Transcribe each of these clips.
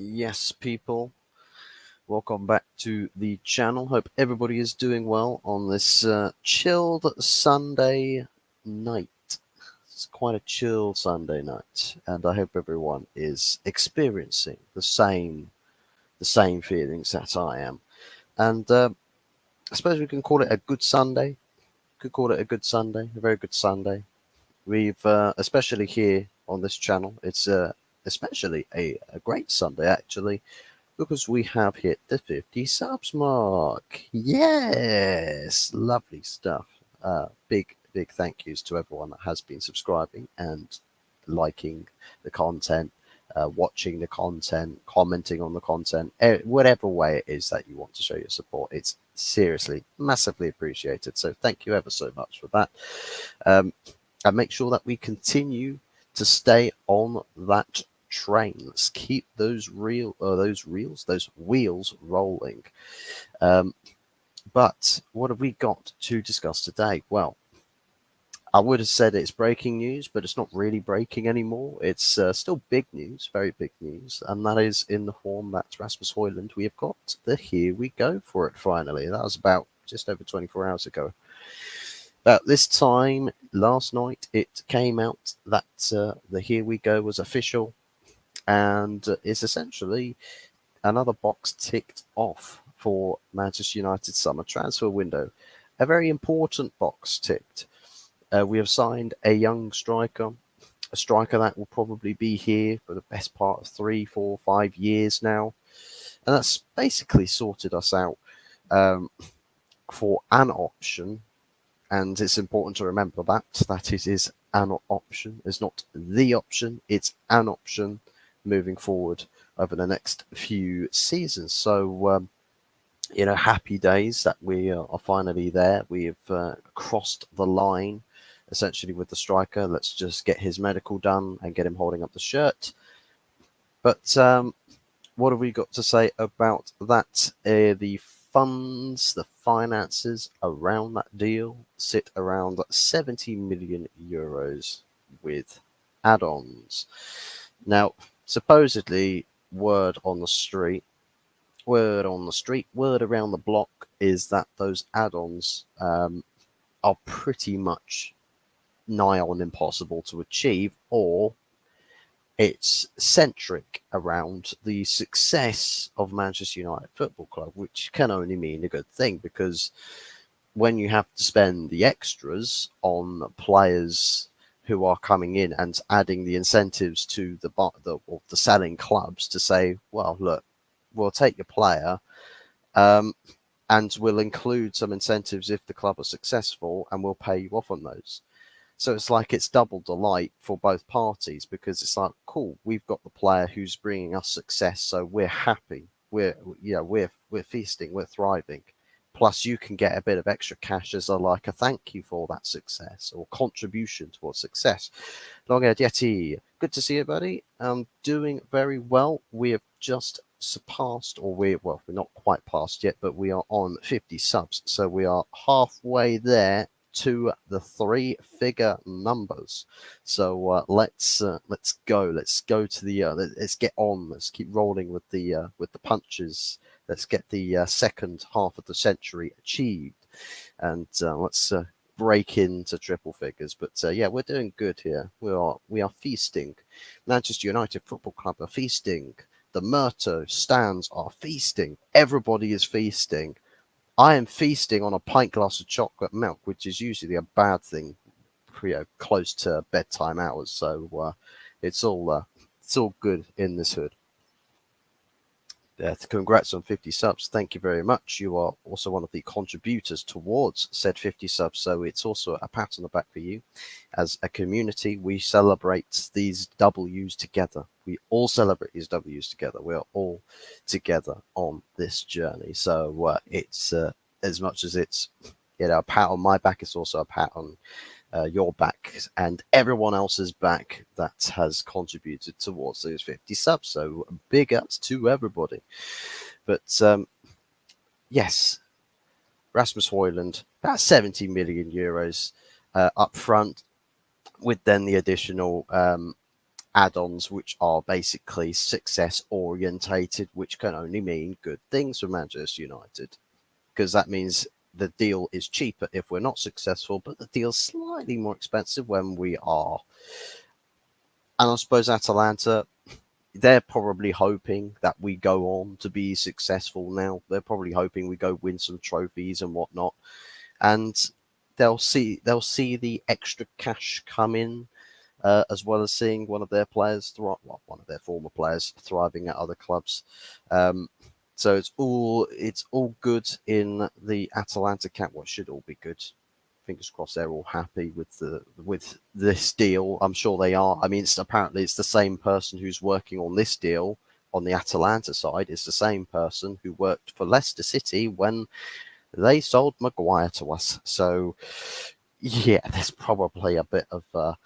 Yes, people, welcome back to the channel. Hope everybody is doing well on this chilled Sunday night. It's quite a chill Sunday night, and I hope everyone is experiencing the same feelings that I am. And I suppose we can call it a good Sunday. Could call it a good Sunday, a very good Sunday. We've especially here on this channel, it's especially a great Sunday actually because we have hit the 50 subs mark. Yes, lovely stuff. Big thank yous to everyone that has been subscribing and liking the content, watching the content, commenting on the content, whatever way it is that you want to show your support. It's seriously massively appreciated. So thank you ever so much for that. Um, and make sure that we continue to stay on that train. Let's keep those those wheels rolling. Um, but what have we got to discuss today? Well, I would have said it's breaking news, but it's not really breaking anymore. It's still big news, very big news, and that is in the form that Rasmus HOJLAND, we have got the here we go for it finally. That was about just over 24 hours ago. About this time last night, it came out that the Here We Go was official and is essentially another box ticked off for Manchester United's summer transfer window. A very important box ticked. We have signed a young striker, a striker that will probably be here for the best part of 3, 4, 5 years now. And that's basically sorted us out for an option. And it's important to remember that it is an option. It's not the option. It's an option moving forward over the next few seasons. So, happy days that we are finally there. We've crossed the line, essentially, with the striker. Let's just get his medical done and get him holding up the shirt. But what have we got to say about that? The funds, the finances around that deal sit around 70 million euros with add-ons. Now, supposedly, word word around the block is that those add-ons are pretty much nigh on impossible to achieve, or it's centric around the success of Manchester United Football Club, which can only mean a good thing because when you have to spend the extras on players who are coming in and adding the incentives to the selling clubs to say, well, look, we'll take your player, and we'll include some incentives if the club are successful, and we'll pay you off on those. So it's like it's double delight for both parties because it's like, cool, we've got the player who's bringing us success, so we're happy. We're feasting, we're thriving. Plus, you can get a bit of extra cash as a thank you for that success or contribution towards success. Longhead Yeti, good to see you, buddy. Doing very well. We have just surpassed, or we're not quite past yet, but we are on 50 subs, so we are halfway there to the three-figure numbers. So let's go. Let's go to the. Let's get on. Let's keep rolling with the punches. Let's get the second half of the century achieved, and let's break into triple figures. But yeah, we're doing good here. We are feasting. Manchester United Football Club are feasting. The Murto stands are feasting. Everybody is feasting. I am feasting on a pint glass of chocolate milk, which is usually a bad thing, close to bedtime hours. So it's all good in this hood. Congrats on 50 subs. Thank you very much. You are also one of the contributors towards said 50 subs, so it's also a pat on the back for you. As a community, we celebrate these W's together. We all celebrate these W's together. We are all together on this journey. So it's as much as it's a pat on my back, it's also a pat on your back and everyone else's back that has contributed towards those 50 subs. So big ups to everybody. But yes, Rasmus HOJLAND, about 70 million euros up front, with then the additional add-ons which are basically success orientated, which can only mean good things for Manchester United, because that means the deal is cheaper if we're not successful, but the deal's slightly more expensive when we are. And I suppose Atalanta, they're probably hoping that we go on to be successful now. They're probably hoping we go win some trophies and whatnot, and they'll see the extra cash come in, as well as seeing one of their players, one of their former players, thriving at other clubs. Um, so it's all good in the Atalanta camp. What should all be good. Fingers crossed they're all happy with this deal. I'm sure they are. I mean, apparently it's the same person who's working on this deal on the Atalanta side. It's the same person who worked for Leicester City when they sold Maguire to us. So yeah, there's probably a bit of a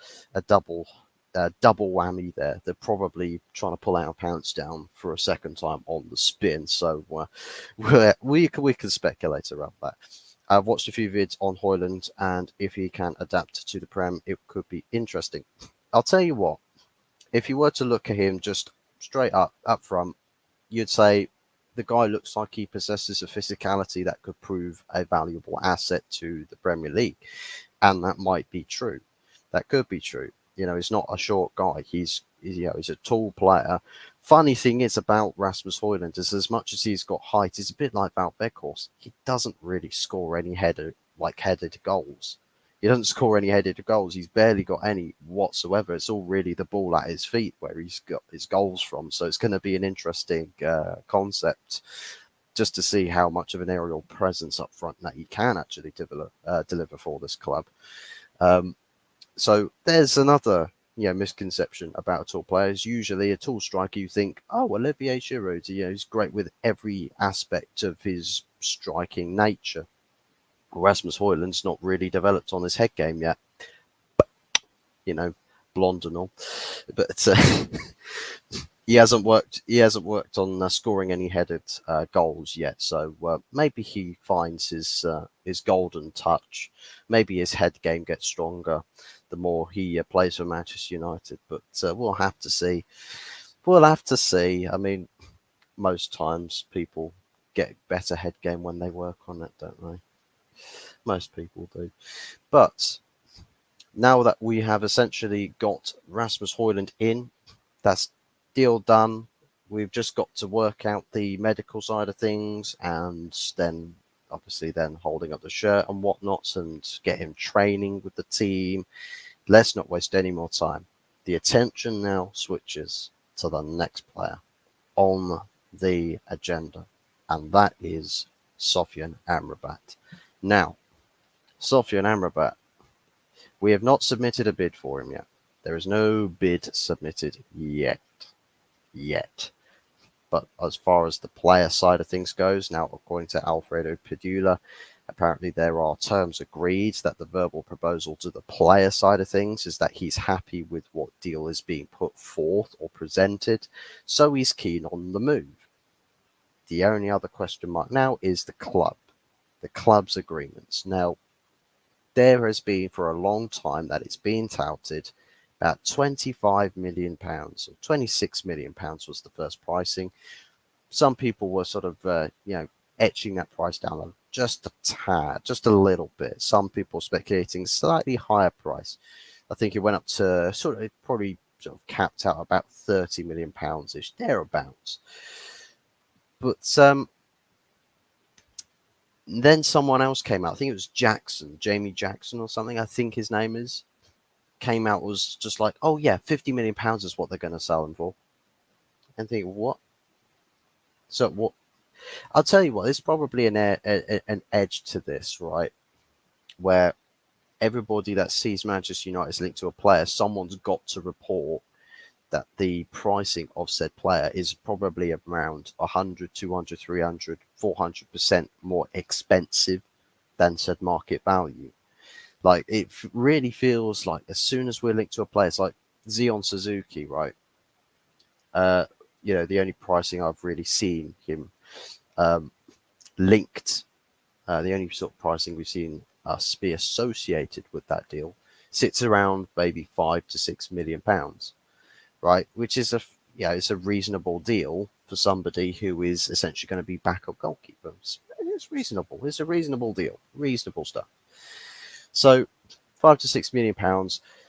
double whammy there. They're probably trying to pull our pants down for a second time on the spin. So we can speculate around that. I've watched a few vids on HOJLAND, and if he can adapt to the Prem, it could be interesting. I'll tell you what, if you were to look at him just straight up front, you'd say the guy looks like he possesses a physicality that could prove a valuable asset to the Premier League. And that might be true. That could be true. He's not a short guy. He's a tall player. Funny thing is about Rasmus HOJLAND is, as much as he's got height, he's a bit like Wout Weghorst. He doesn't really score any headed goals. He doesn't score any headed goals. He's barely got any whatsoever. It's all really the ball at his feet where he's got his goals from. So it's going to be an interesting concept, just to see how much of an aerial presence up front that he can actually deliver for this club. So there's another misconception about tall players. Usually a tall striker, you think, oh, Olivier Giroud, he's great with every aspect of his striking nature. Rasmus HOJLAND's not really developed on his head game yet. Blonde and all. But he hasn't worked on scoring any headed goals yet. So maybe he finds his golden touch. Maybe his head game gets stronger the more he plays for Manchester United. But we'll have to see. We'll have to see. I mean, most times people get better head game when they work on it, don't they? Most people do. But now that we have essentially got Rasmus HOJLAND in, that's deal done. We've just got to work out the medical side of things, and then obviously holding up the shirt and whatnot, and get him training with the team. Let's not waste any more time. The attention now switches to the next player on the agenda, and that is Sofyan Amrabat. Now, Sofyan Amrabat, we have not submitted a bid for him yet. There is no bid submitted yet. But as far as the player side of things goes, now according to Alfredo Padula, apparently there are terms agreed that the verbal proposal to the player side of things is that he's happy with what deal is being put forth or presented, so he's keen on the move. The only other question mark now is the club's agreements. Now, there has been for a long time that it's been touted about £25 million, or £26 million was the first pricing. Some people were sort of, etching that price down just a tad, just a little bit. Some people speculating slightly higher price. I think it went up to probably capped out about £30 million ish, thereabouts. But then someone else came out. I think it was Jamie Jackson or something, I think his name is. Came out, was just like, oh yeah, £50 million is what they're going to sell him for. And think, what? So what? I'll tell you what, there's probably an edge to this, right? Where everybody that sees Manchester United is linked to a player, someone's got to report that the pricing of said player is probably around 100, 200, 300, 400% more expensive than said market value. Like, it really feels like as soon as we're linked to a player, it's like Zion Suzuki, right? The only pricing I've really seen him linked, the only sort of pricing we've seen us be associated with that deal sits around maybe £5 to £6 million, right? Which is it's a reasonable deal for somebody who is essentially going to be backup goalkeeper. It's reasonable. It's a reasonable deal. Reasonable stuff. So, £5 to £6 million.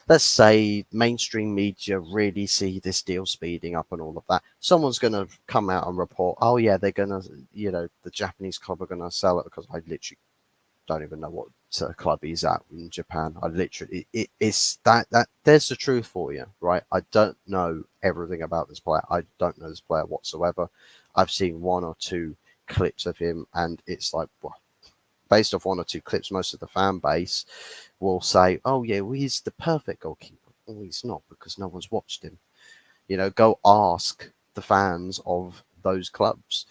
Let's say mainstream media really see this deal speeding up and all of that. Someone's going to come out and report, oh yeah, they're going to, the Japanese club are going to sell it, because I literally don't even know what club he's at in Japan. I literally, it's that there's the truth for you, right? I don't know everything about this player. I don't know this player whatsoever. I've seen one or two clips of him, and it's like, well, based off one or two clips, most of the fan base will say, oh yeah, well, he's the perfect goalkeeper. Well, he's not, because no one's watched him. Go ask the fans of those clubs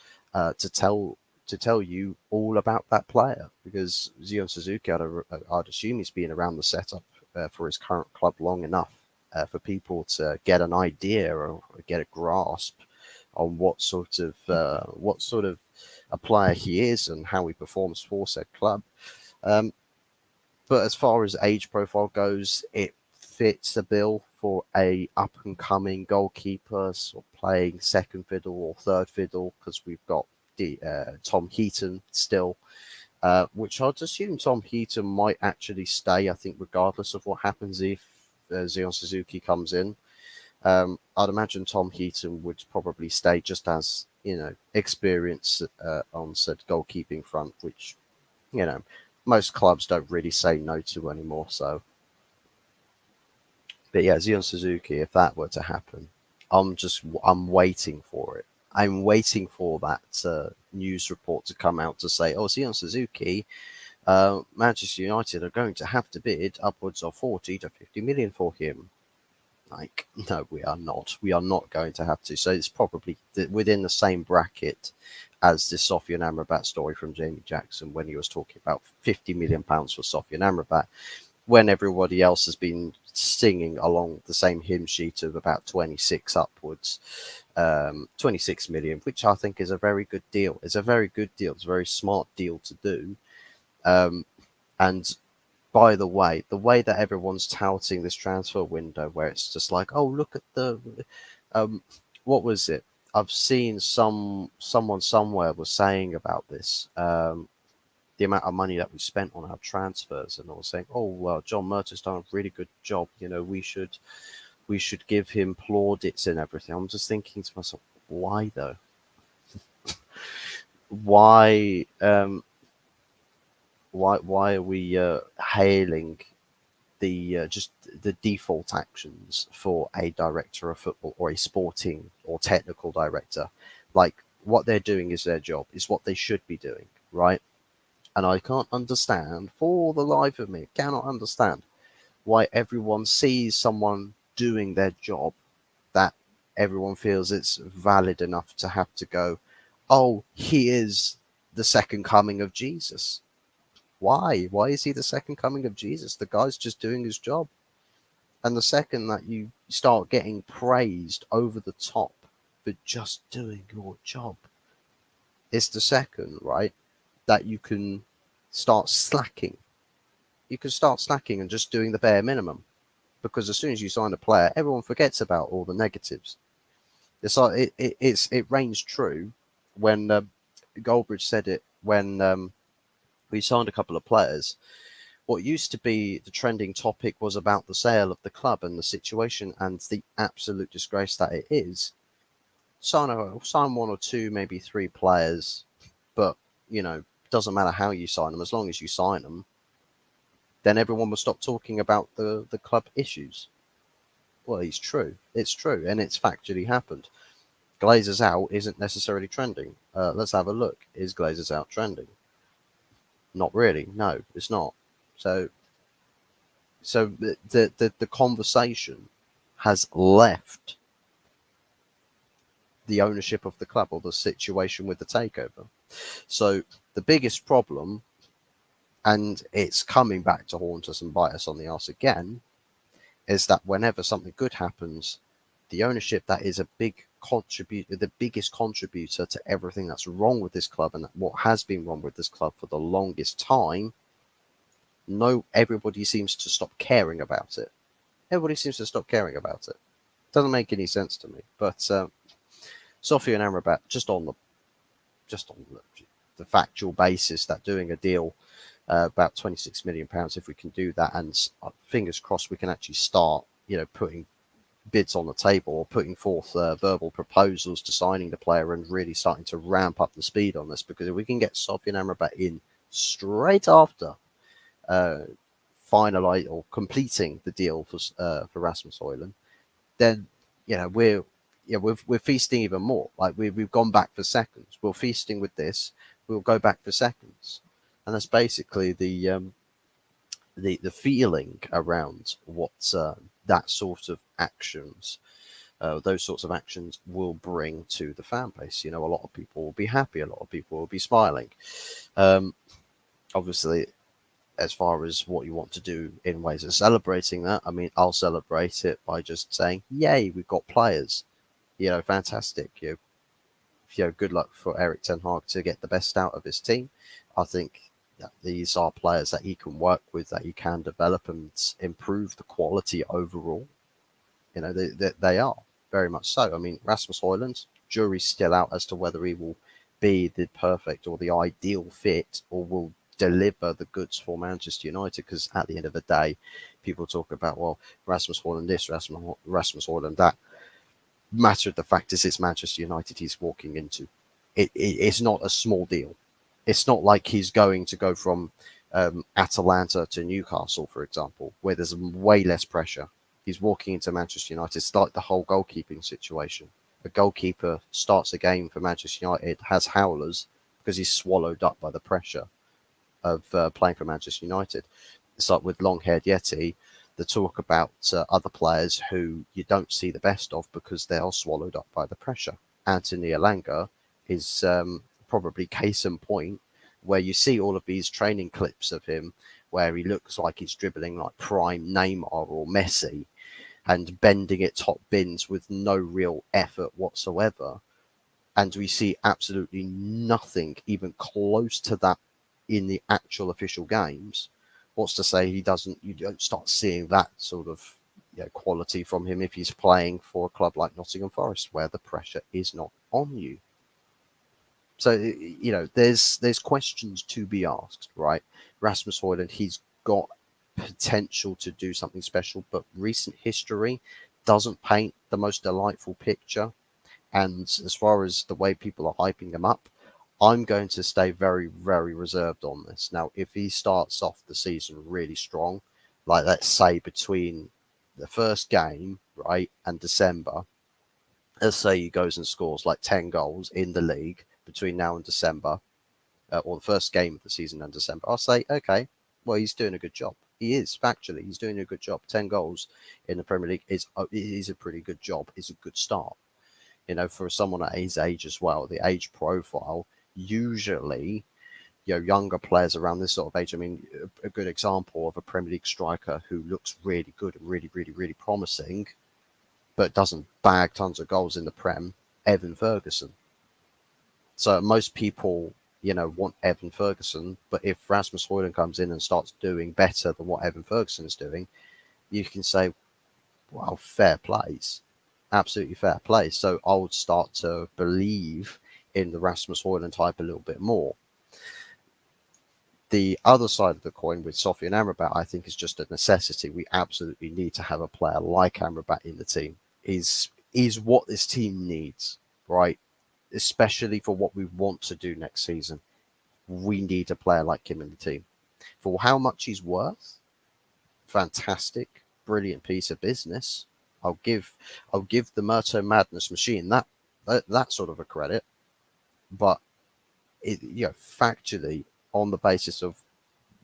to tell you all about that player, because Zion Suzuki, I'd assume he's been around the setup for his current club long enough for people to get an idea or get a grasp on what sort of a player he is and how he performs for said club. Um, but as far as age profile goes, it fits the bill for a up and coming goalkeeper, sort of playing second fiddle or third fiddle, because we've got the Tom Heaton still, which I'd assume Tom Heaton might actually stay. I think regardless of what happens if Zion Suzuki comes in, I'd imagine Tom Heaton would probably stay, just as experience on said goalkeeping front, which you know most clubs don't really say no to anymore. So, but yeah, Zion Suzuki, if that were to happen, I'm waiting for it. I'm waiting for that news report to come out to say, oh, Zion Suzuki, Manchester United are going to have to bid upwards of 40 to 50 million for him. Like, no, we are not. We are not going to have to. So it's probably within the same bracket as the Sofian Amrabat story from Jamie Jackson, when he was talking about £50 million for Sofian Amrabat, when everybody else has been singing along the same hymn sheet of about 26 upwards, 26 million, which I think is a very good deal. It's a very good deal. It's a very smart deal to do. And by the way that everyone's touting this transfer window, where it's just like, oh, look at what was it? I've seen someone somewhere was saying about this, the amount of money that we spent on our transfers, and I was saying, oh well, John Murtaugh's done a really good job. We should give him plaudits and everything. I'm just thinking to myself, why though? Why? Why are we hailing just the default actions for a director of football or a sporting or technical director? Like, what they're doing is their job, is what they should be doing, right? And I can't understand, for the life of me, cannot understand why everyone sees someone doing their job, that everyone feels it's valid enough to have to go, oh, he is the second coming of Jesus. Why? Why is he the second coming of Jesus? The guy's just doing his job. And the second that you start getting praised over the top for just doing your job, it's the second, right, that you can start slacking. You can start slacking and just doing the bare minimum. Because as soon as you sign a player, everyone forgets about all the negatives. It's like it reigns true when Goldbridge said it when we signed a couple of players. What used to be the trending topic was about the sale of the club and the situation and the absolute disgrace that it is. Sign one or two, maybe three players, but doesn't matter how you sign them, as long as you sign them, then everyone will stop talking about the club issues. Well, it's true. It's true, and it's factually happened. Glazers out isn't necessarily trending. Let's have a look. Is Glazers out trending? Not really. No, it's not. So the conversation has left the ownership of the club or the situation with the takeover. So the biggest problem, and it's coming back to haunt us and bite us on the arse again, is that whenever something good happens, the ownership that is the biggest contributor to everything that's wrong with this club and what has been wrong with this club for the longest time, everybody seems to stop caring about it. Everybody seems to stop caring about it. Doesn't make any sense to me. But Sofia and Amrabat, just on the factual basis that doing a deal about £26 million, if we can do that, and fingers crossed we can actually start, putting bids on the table or putting forth verbal proposals to signing the player and really starting to ramp up the speed on this. Because if we can get Sofyan Amrabat in straight after uh, finalizing or completing the deal for Rasmus Højlund, then we're feasting even more. Like we've gone back for seconds. We're feasting with this. We'll go back for seconds, and that's basically the feeling around what that sort of actions, those sorts of actions will bring to the fan base. A lot of people will be happy. A lot of people will be smiling. Um, Obviously, as far as what you want to do in ways of celebrating that, I mean, I'll celebrate it by just saying, "Yay, we've got players! Fantastic! Good luck for Eric Ten Hag to get the best out of his team." I think that these are players that he can work with, that he can develop and improve the quality overall. They are very much so. I mean, Rasmus Højlund, jury's still out as to whether he will be the perfect or the ideal fit or will deliver the goods for Manchester United. Because at the end of the day, people talk about, well, Rasmus Højlund this, Rasmus Højlund that. Matter of the fact is, it's Manchester United he's walking into. It's not a small deal. It's not like he's going to go from Atalanta to Newcastle, for example, where there's way less pressure. He's walking into Manchester United. It's like the whole goalkeeping situation. A goalkeeper starts a game for Manchester United, has howlers because he's swallowed up by the pressure of playing for Manchester United. It's like with long-haired Yeti, the talk about other players who you don't see the best of because they are swallowed up by the pressure. Anthony Elanga is probably case in point, where you see all of these training clips of him where he looks like he's dribbling like prime Neymar or Messi and bending it top bins with no real effort whatsoever. And we see absolutely nothing even close to that in the actual official games. What's to say you don't start seeing that sort of quality from him if he's playing for a club like Nottingham Forest, where the pressure is not on you. So there's questions to be asked, right? Rasmus Højlund, he's got potential to do something special, but recent history doesn't paint the most delightful picture. And as far as the way people are hyping him up, I'm going to stay very, very reserved on this. Now, if he starts off the season really strong, like let's say between the first game, right, and December, let's say he goes and scores like 10 goals in the league between now and December, or the first game of the season and December, I'll say, okay, well, he's doing a good job. He is, factually, he's doing a good job. 10 goals in the Premier League is a pretty good job. It's a good start. For someone at his age as well, the age profile, usually, younger players around this sort of age. I mean, a good example of a Premier League striker who looks really good and really, really, really promising, but doesn't bag tons of goals in the Prem, Evan Ferguson. So most people, want Evan Ferguson, but if Rasmus Højlund comes in and starts doing better than what Evan Ferguson is doing, you can say, well, fair plays. Absolutely fair play. So I would start to believe in the Rasmus Højlund type a little bit more. The other side of the coin with Sofyan Amrabat, I think, is just a necessity. We absolutely need to have a player like Amrabat in the team. Is what this team needs, right? Especially for what we want to do next season. We need a player like him in the team. For how much he's worth, fantastic, brilliant piece of business. I'll give the Murto Madness machine that sort of a credit, but factually, on the basis of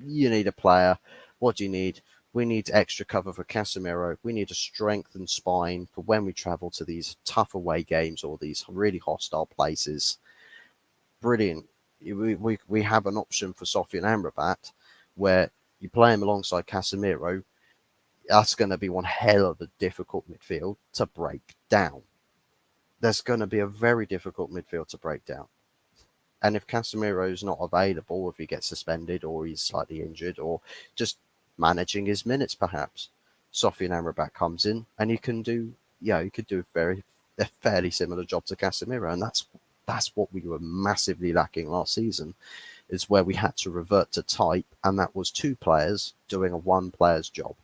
you need a player, what do you need? We need extra cover for Casemiro. We need a strengthened spine for when we travel to these tough away games or these really hostile places. Brilliant. We have an option for Sofyan Amrabat where you play him alongside Casemiro. That's going to be one hell of a difficult midfield to break down. There's going to be a very difficult midfield to break down. And if Casemiro is not available, if he gets suspended or he's slightly injured or just managing his minutes perhaps, Sofyan Amrabat comes in and he can do he could do a fairly similar job to Casemiro, and that's what we were massively lacking last season, is where we had to revert to type, and that was two players doing a one player's job,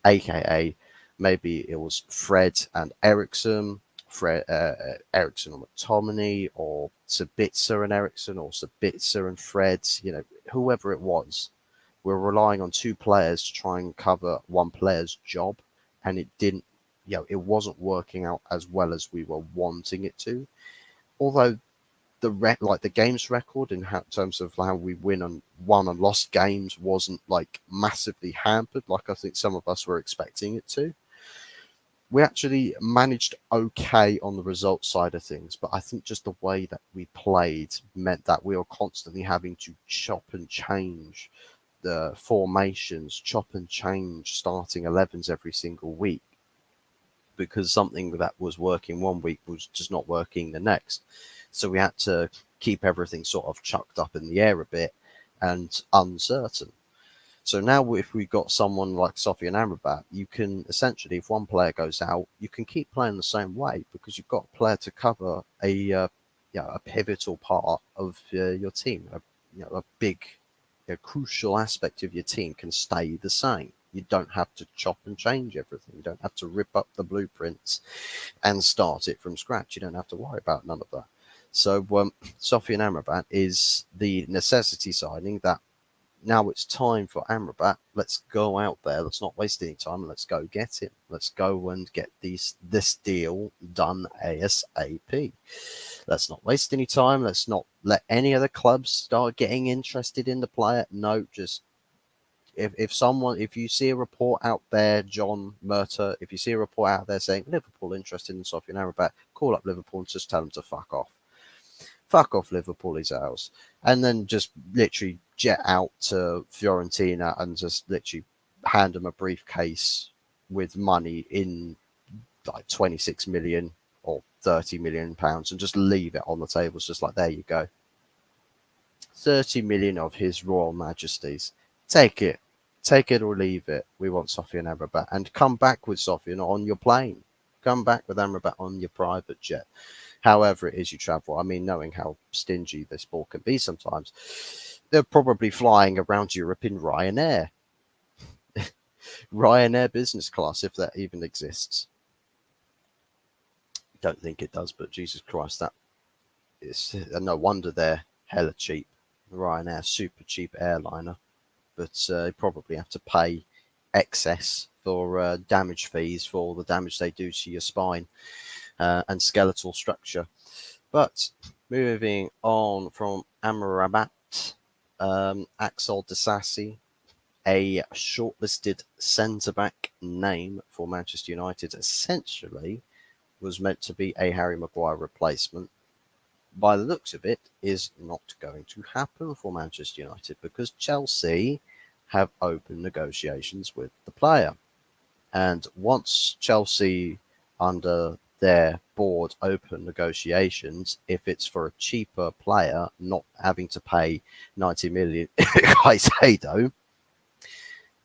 aka maybe it was Fred and Ericsson, Ericsson and McTominay, or Sabitzer and Ericsson, or Sabitzer and Fred, whoever it was. We're relying on two players to try and cover one player's job, and it didn't, it wasn't working out as well as we were wanting it to. Although the games record in terms of how we won and lost games wasn't like massively hampered like I think some of us were expecting it to. We actually managed okay on the result side of things, but I think just the way that we played meant that we were constantly having to chop and change the formations, chop and change starting 11s every single week, because something that was working one week was just not working the next. So we had to keep everything sort of chucked up in the air a bit and uncertain. So now if we've got someone like Sofian Amrabat, you can essentially, if one player goes out, you can keep playing the same way because you've got a player to cover a pivotal part of your team. A big, crucial aspect of your team can stay the same. You don't have to chop and change everything. You don't have to rip up the blueprints and start it from scratch. You don't have to worry about none of that. So Sofian Amrabat is the necessity signing that now it's time for Amrabat. Let's go out there. Let's not waste any time. Let's go get him. Let's go and get this deal done ASAP. Let's not waste any time. Let's not let any other clubs start getting interested in the player. No, just if you see a report out there, John Murta, if you see a report out there saying Liverpool interested in Sofian Amrabat, call up Liverpool and just tell them to fuck off. Fuck off, Liverpool is ours. And then just literally jet out to Fiorentina and just literally hand them a briefcase with money in like 26 million or 30 million pounds and just leave it on the table. It's just like, there you go. 30 million of His Royal Majesty's. Take it. Take it or leave it. We want Sofian Amrabat. And come back with Sofian on your plane. Come back with Amrabat on your private jet. However it is you travel. I mean, knowing how stingy this sport can be sometimes, they're probably flying around Europe in Ryanair. Ryanair business class, if that even exists. Don't think it does, but Jesus Christ, that is no wonder they're hella cheap. Ryanair, super cheap airliner, but you probably have to pay excess for damage fees for the damage they do to your spine and skeletal structure. But moving on from Amrabat, Axel Disasi, a shortlisted centre-back name for Manchester United, essentially was meant to be a Harry Maguire replacement. By the looks of it, is not going to happen for Manchester United because Chelsea have opened negotiations with the player. And once Chelsea, under their board, open negotiations, if it's for a cheaper player, not having to pay 90 million Caicedo,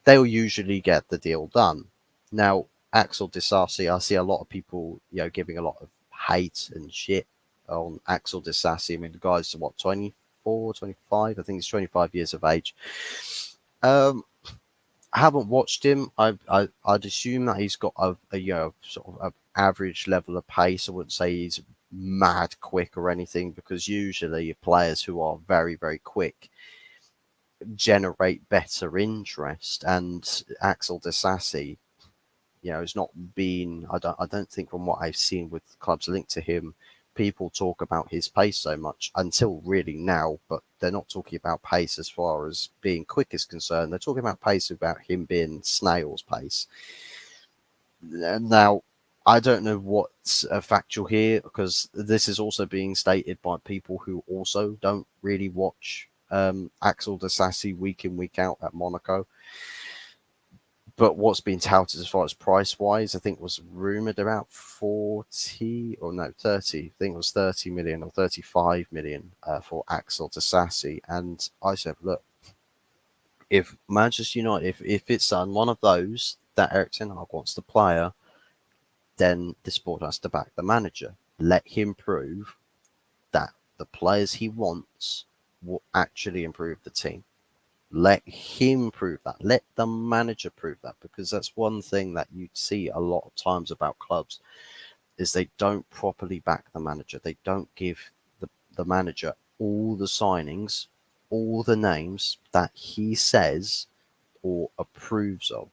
they'll usually get the deal done. Now, Axel Disasi, I see a lot of people, giving a lot of hate and shit on Axel Disasi. I mean, the guy's, 24, 25? I think he's 25 years of age. I haven't watched him. I'd assume that he's got a sort of an average level of pace. I wouldn't say he's mad quick or anything, because usually players who are very, very quick generate better interest. And Axel Disasi, has not been. I don't think, from what I've seen with clubs linked to him, people talk about his pace so much until really now, but they're not talking about pace as far as being quick is concerned. They're talking about pace about him being snail's pace. Now, I don't know what's factual here, because this is also being stated by people who also don't really watch Axel Disasi week in, week out at Monaco. But what's been touted as far as price-wise, I think was rumoured about 30. I think it was 30 million or 35 million for Axel Disasi. And I said, look, if Manchester United, if it's one of those that Erik Ten Hag wants the player, then the sport has to back the manager. Let him prove that the players he wants will actually improve the team. Let him prove that. Let the manager prove that, because that's one thing that you see a lot of times about clubs is they don't properly back the manager. They don't give the manager all the signings, all the names that he says or approves of.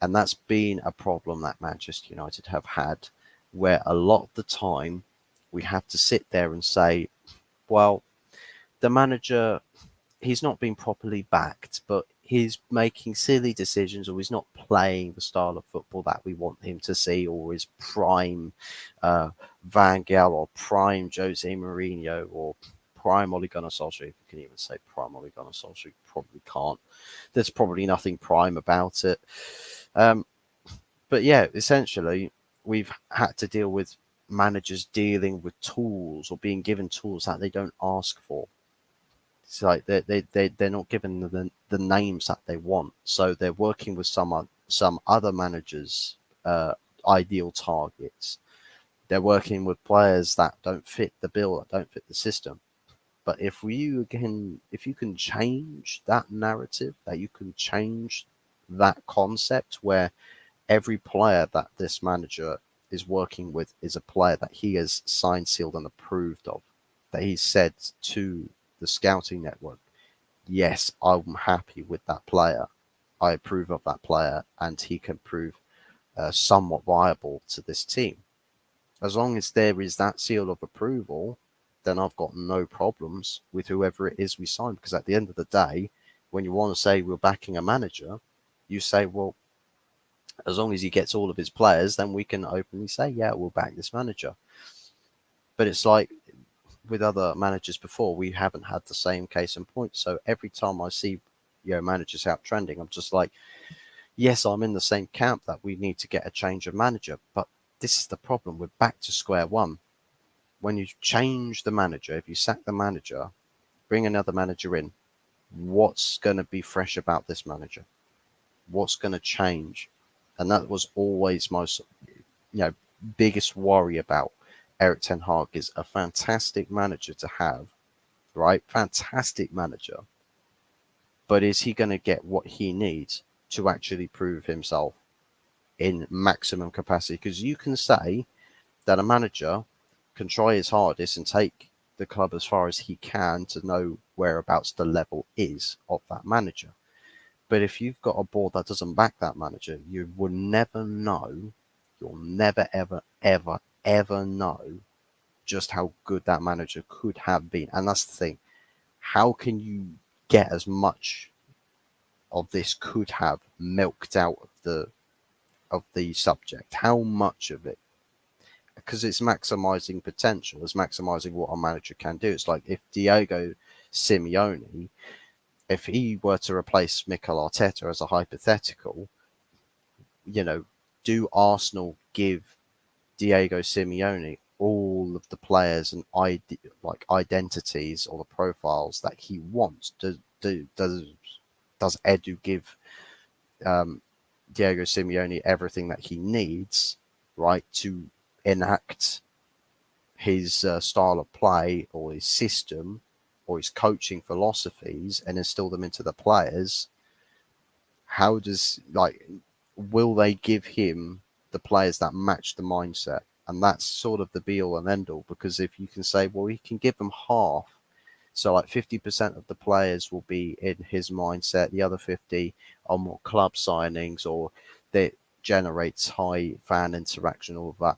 And that's been a problem that Manchester United have had, where a lot of the time we have to sit there and say, well, the manager, he's not been properly backed, but he's making silly decisions, or he's not playing the style of football that we want him to see, or is prime Van Gaal or prime Jose Mourinho or prime Ole Gunnar Solskjaer. If you can even say prime Ole Gunnar Solskjaer, probably can't. There's probably nothing prime about it. But yeah, essentially, we've had to deal with managers dealing with tools or being given tools that they don't ask for. It's like they're not given the names that they want, so they're working with some other managers' ideal targets. They're working with players that don't fit the bill, that don't fit the system. But if you can change that narrative, that you can change that concept where every player that this manager is working with is a player that he has signed, sealed, and approved of, that he said to the scouting network, yes, I'm happy with that player. I approve of that player, and he can prove somewhat viable to this team. As long as there is that seal of approval, then I've got no problems with whoever it is we sign. Because at the end of the day, when you want to say we're backing a manager, you say, well, as long as he gets all of his players, then we can openly say, yeah, we'll back this manager. But it's like with other managers before, we haven't had the same case in point. So every time I see managers out trending, I'm just like, yes, I'm in the same camp that we need to get a change of manager. But this is the problem. We're back to square one. When you change the manager, if you sack the manager, bring another manager in, what's going to be fresh about this manager? What's going to change? And that was always most, biggest worry about Erik ten Hag. Is a fantastic manager to have, right? Fantastic manager. But is he going to get what he needs to actually prove himself in maximum capacity? Because you can say that a manager can try his hardest and take the club as far as he can to know whereabouts the level is of that manager. But if you've got a board that doesn't back that manager, you will never know. You'll never, ever, ever, ever know just how good that manager could have been. And that's the thing. How can you get as much of this could have milked out of the subject? How much of it? Because it's maximizing potential, it's maximizing what a manager can do. It's like if Diego Simeone, if he were to replace Mikel Arteta as a hypothetical, do Arsenal give Diego Simeone all of the players and identities or the profiles that he wants? Does Edu give Diego Simeone everything that he needs, right, to enact his style of play or his system or his coaching philosophies and instill them into the players? How does will they give him the players that match the mindset? And that's sort of the be all and end all, because if you can say, well, he can give them half, so like 50% of the players will be in his mindset, the other 50 are more club signings or that generates high fan interaction, all of that.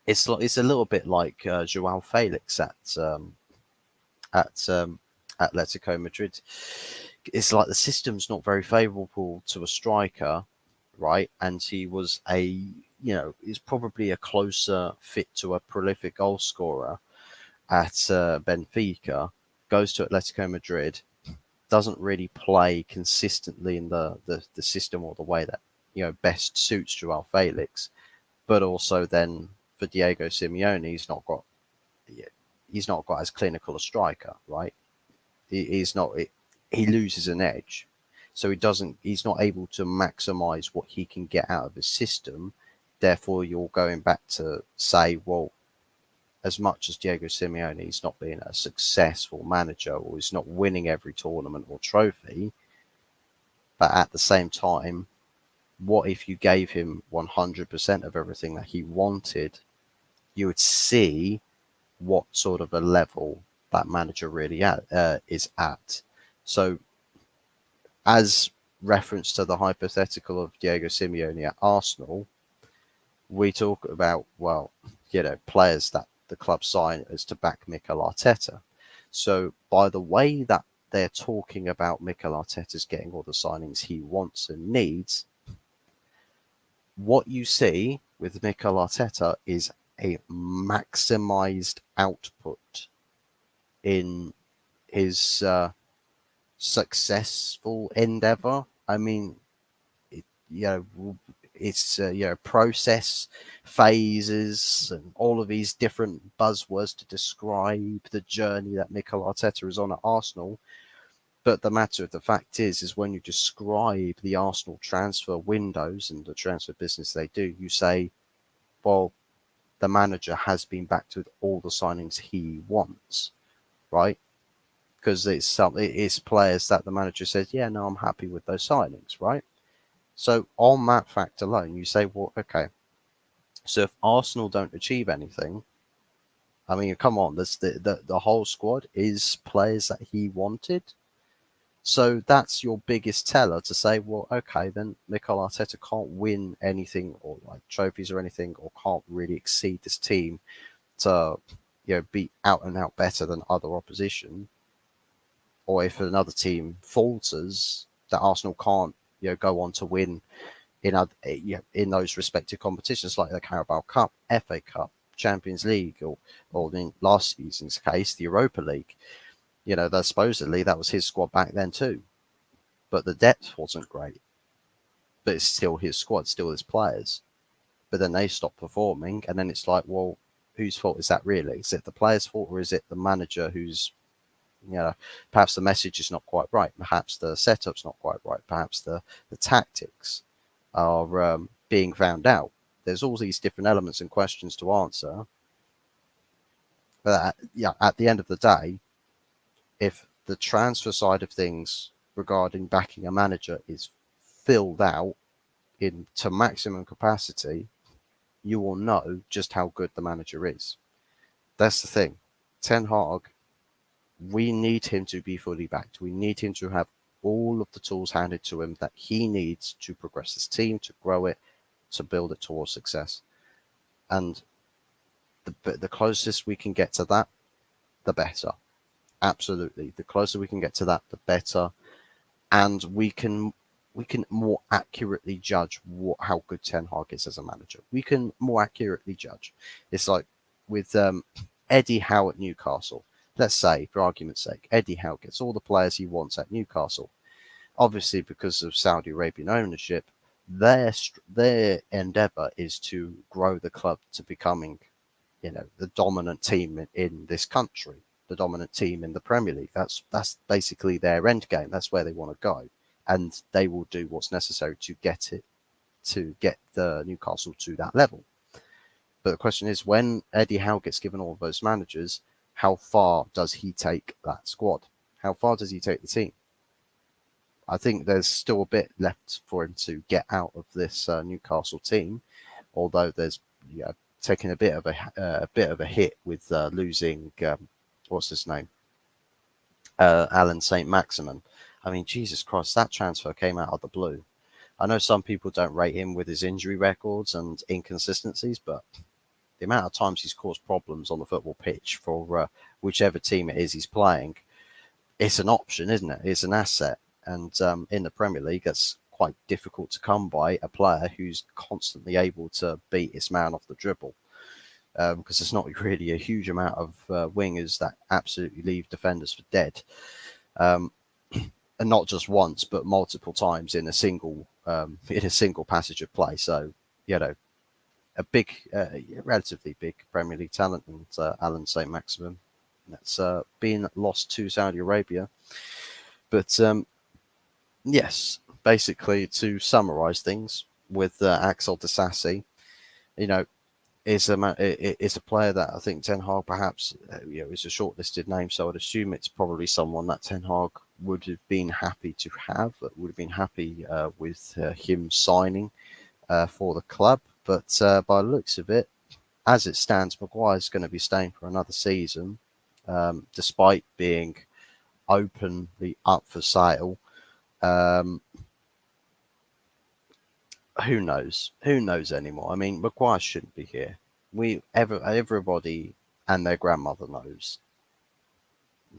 It's a little bit like Joao Felix at Atletico Madrid. It's like the system's not very favourable to a striker, right? And he was he's probably a closer fit to a prolific goal scorer at Benfica. Goes to Atletico Madrid, doesn't really play consistently in the system or the way that best suits Joao Felix. But also then for Diego Simeone, he's not got as clinical a striker, right? He's not. He loses an edge, so he's not able to maximize what he can get out of his system. therefore you're going back to say, well, as much as Diego Simeone's not being a successful manager or he's not winning every tournament or trophy, but at the same time, what if you gave him 100% of everything that he wanted? You would see what sort of a level that manager really is at. So, as reference to the hypothetical of Diego Simeone at Arsenal, we talk about, well, players that the club sign as to back Mikel Arteta. So by the way that they're talking about Mikel Arteta's getting all the signings he wants and needs, what you see with Mikel Arteta is a maximized output in his successful endeavor. I mean, it's process, phases, and all of these different buzzwords to describe the journey that Mikel Arteta is on at Arsenal. But the matter of the fact is when you describe the Arsenal transfer windows and the transfer business they do, you say, well, the manager has been backed with all the signings he wants, right? Because it's players that the manager says, yeah, no, I'm happy with those signings, right? So on that fact alone, you say, well, okay, so if Arsenal don't achieve anything, I mean, come on, the whole squad is players that he wanted. So that's your biggest teller to say, well, okay, then Mikel Arteta can't win anything or like trophies or anything, or can't really exceed this team to, be out and out better than other opposition. Or if another team falters, that Arsenal can't, go on to win in other, in those respective competitions like the Carabao Cup, FA Cup, Champions League, or in last season's case, the Europa League. That supposedly that was his squad back then too, but the depth wasn't great. But it's still his squad, still his players. But then they stop performing, and then it's like, well, whose fault is that really? Is it the players' fault, or is it the manager who's, perhaps the message is not quite right, perhaps the setup's not quite right, perhaps the tactics are being found out. There's all these different elements and questions to answer. But at the end of the day, if the transfer side of things regarding backing a manager is filled out to maximum capacity, you will know just how good the manager is. That's the thing. Ten Hag, we need him to be fully backed. We need him to have all of the tools handed to him that he needs to progress his team, to grow it, to build it towards success. And the closest we can get to that, the better. Absolutely. The closer we can get to that, the better. And we can more accurately judge how good Ten Hag is as a manager. We can more accurately judge. It's like with Eddie Howe at Newcastle. Let's say, for argument's sake, Eddie Howe gets all the players he wants at Newcastle. Obviously, because of Saudi Arabian ownership, their endeavour is to grow the club to becoming, the dominant team in this country, the dominant team in the Premier League. That's basically their end game. That's where they want to go, and they will do what's necessary to get the Newcastle to that level. But the question is, when Eddie Howe gets given all of those managers, how far does he take that squad? How far does he take the team? I think there's still a bit left for him to get out of this Newcastle team, although there's taking a bit of a hit with losing what's his name, Alan St. Maximin. I mean, Jesus Christ, that transfer came out of the blue. I know some people don't rate him with his injury records and inconsistencies, but the amount of times he's caused problems on the football pitch for whichever team it is he's playing, it's an option, isn't it? It's an asset. And in the Premier League, that's quite difficult to come by, a player who's constantly able to beat his man off the dribble. Because there's not really a huge amount of wingers that absolutely leave defenders for dead. And not just once, but multiple times in a single passage of play. So, a big, relatively big Premier League talent, and Alan St. Maximin, that's been lost to Saudi Arabia. But yes, basically to summarise things with Axel Disasi, You know, is a player that I think Ten Hag perhaps is a shortlisted name. So I'd assume it's probably someone that Ten Hag would have been happy to have, would have been happy with him signing for the club. But by the looks of it, as it stands, Maguire's going to be staying for another season, despite being openly up for sale. Um, who knows? Who knows anymore? I mean, Maguire shouldn't be here. Everybody and their grandmother knows.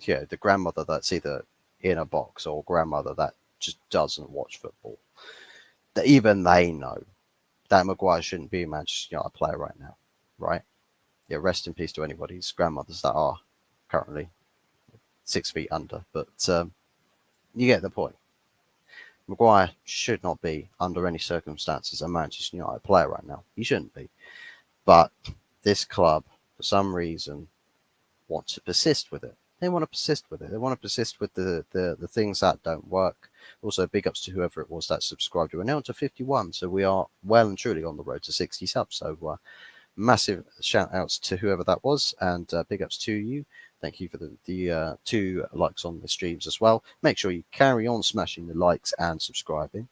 Yeah, the grandmother that's either in a box or grandmother that just doesn't watch football. That even they know that Maguire shouldn't be a Manchester United player right now, right? Yeah, rest in peace to anybody's grandmothers that are currently 6 feet under. But you get the point. Maguire should not be, under any circumstances, a Manchester United player right now. He shouldn't be. But this club, for some reason, want to persist with it. They want to persist with it. They want to persist with the things that don't work. Also, big ups to whoever it was that subscribed. We're now to 51, so we are well and truly on the road to 60 subs. So massive shout outs to whoever that was, and big ups to you. Thank you for the 2 likes on the streams as well. Make sure you carry on smashing the likes and subscribing.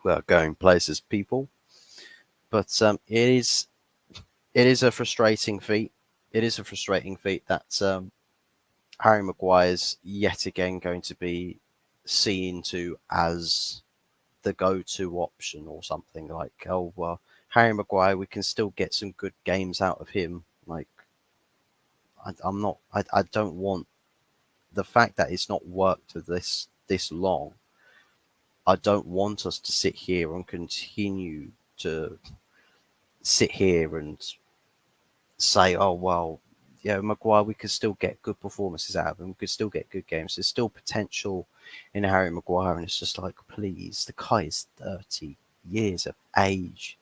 We're going places, people. But it is a frustrating feat. It is a frustrating feat that Harry Maguire's yet again going to be seen to as the go-to option or something like, oh well, Harry Maguire, we can still get some good games out of him. Like, I'm not. I don't want the fact that it's not worked for this long. I don't want us to sit here and continue to sit here and say, oh well, yeah, Maguire, we could still get good performances out of him. We could still get good games. There's still potential in Harry Maguire, and it's just like, please, the guy is 30 years of age.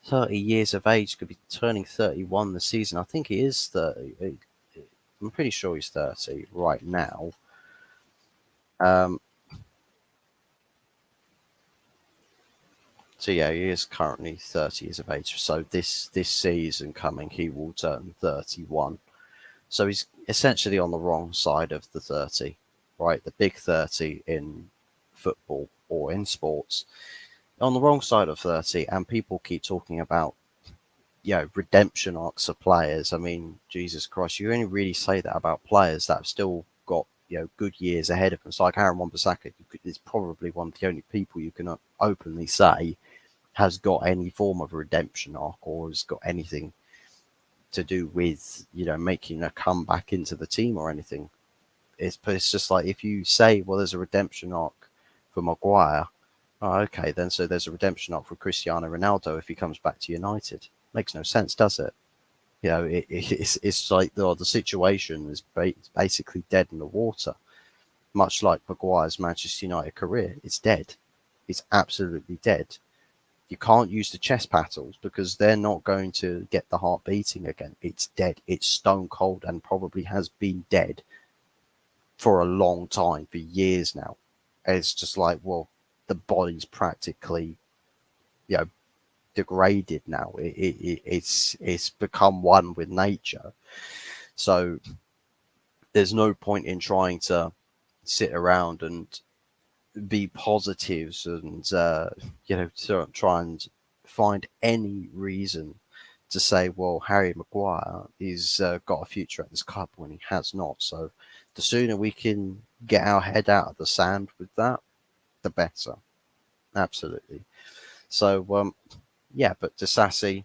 30 years of age, could be turning 31 this season. I think he is 30. I'm pretty sure he's 30 right now. Um, so yeah, he is currently 30 years of age. So this season coming, he will turn 31. So he's essentially on the wrong side of the 30, right? The big 30 in football or in sports. On the wrong side of 30, and people keep talking about, redemption arcs of players. I mean, Jesus Christ, you only really say that about players that have still got, good years ahead of them. It's like Aaron Wan-Bissaka is probably one of the only people you can openly say has got any form of redemption arc or has got anything to do with, making a comeback into the team or anything. It's just like, if you say, well, there's a redemption arc for Maguire, oh, okay, then so there's a redemption arc for Cristiano Ronaldo if he comes back to United. Makes no sense, does it? It's like the situation is basically dead in the water, much like Maguire's Manchester United career. It's dead. It's absolutely dead. You can't use the chest paddles because they're not going to get the heart beating again. It's dead. It's stone cold and probably has been dead for a long time, for years now. It's just like, well, the body's practically, degraded now. It's become one with nature. So there's no point in trying to sit around and be positives and try and find any reason to say, well, Harry Maguire is got a future at this club when he has not. So the sooner we can get our head out of the sand with that, the better. Absolutely. So yeah, but Disasi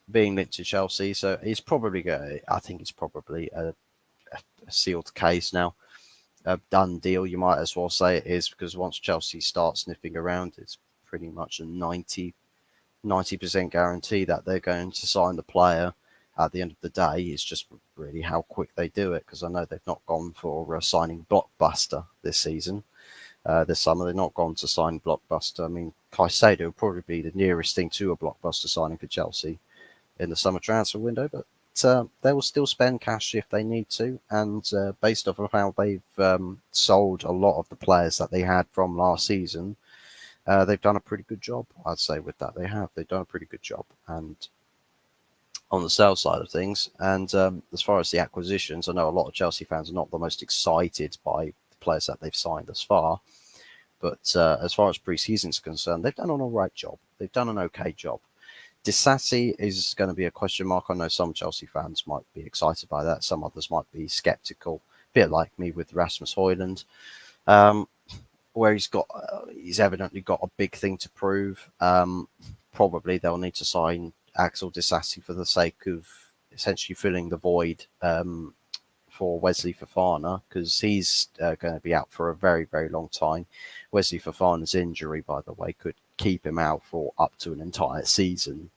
being linked to Chelsea, so he's probably going. I think it's probably a sealed case now. A done deal, you might as well say it is, because once Chelsea start sniffing around, it's pretty much a 90% guarantee that they're going to sign the player at the end of the day. It's just really how quick they do it, because I know they've not gone for signing Blockbuster this season. This summer, they've not gone to sign Blockbuster. I mean, Caicedo will probably be the nearest thing to a Blockbuster signing for Chelsea in the summer transfer window, but they will still spend cash if they need to. And based off of how they've sold a lot of the players that they had from last season, they've done a pretty good job, I'd say, with that. They've done a pretty good job, and on the sales side of things. And as far as the acquisitions, I know a lot of Chelsea fans are not the most excited by the players that they've signed thus far. But as far as pre-season is concerned, they've done an all right job. They've done an okay job. Disassi is going to be a question mark. I know some Chelsea fans might be excited by that. Some others might be sceptical, a bit like me with Rasmus HOJLAND, where he's evidently got a big thing to prove. Probably they'll need to sign Axel Disassi for the sake of essentially filling the void for Wesley Fofana, because he's going to be out for a very, very long time. Wesley Fofana's injury, by the way, could keep him out for up to an entire season,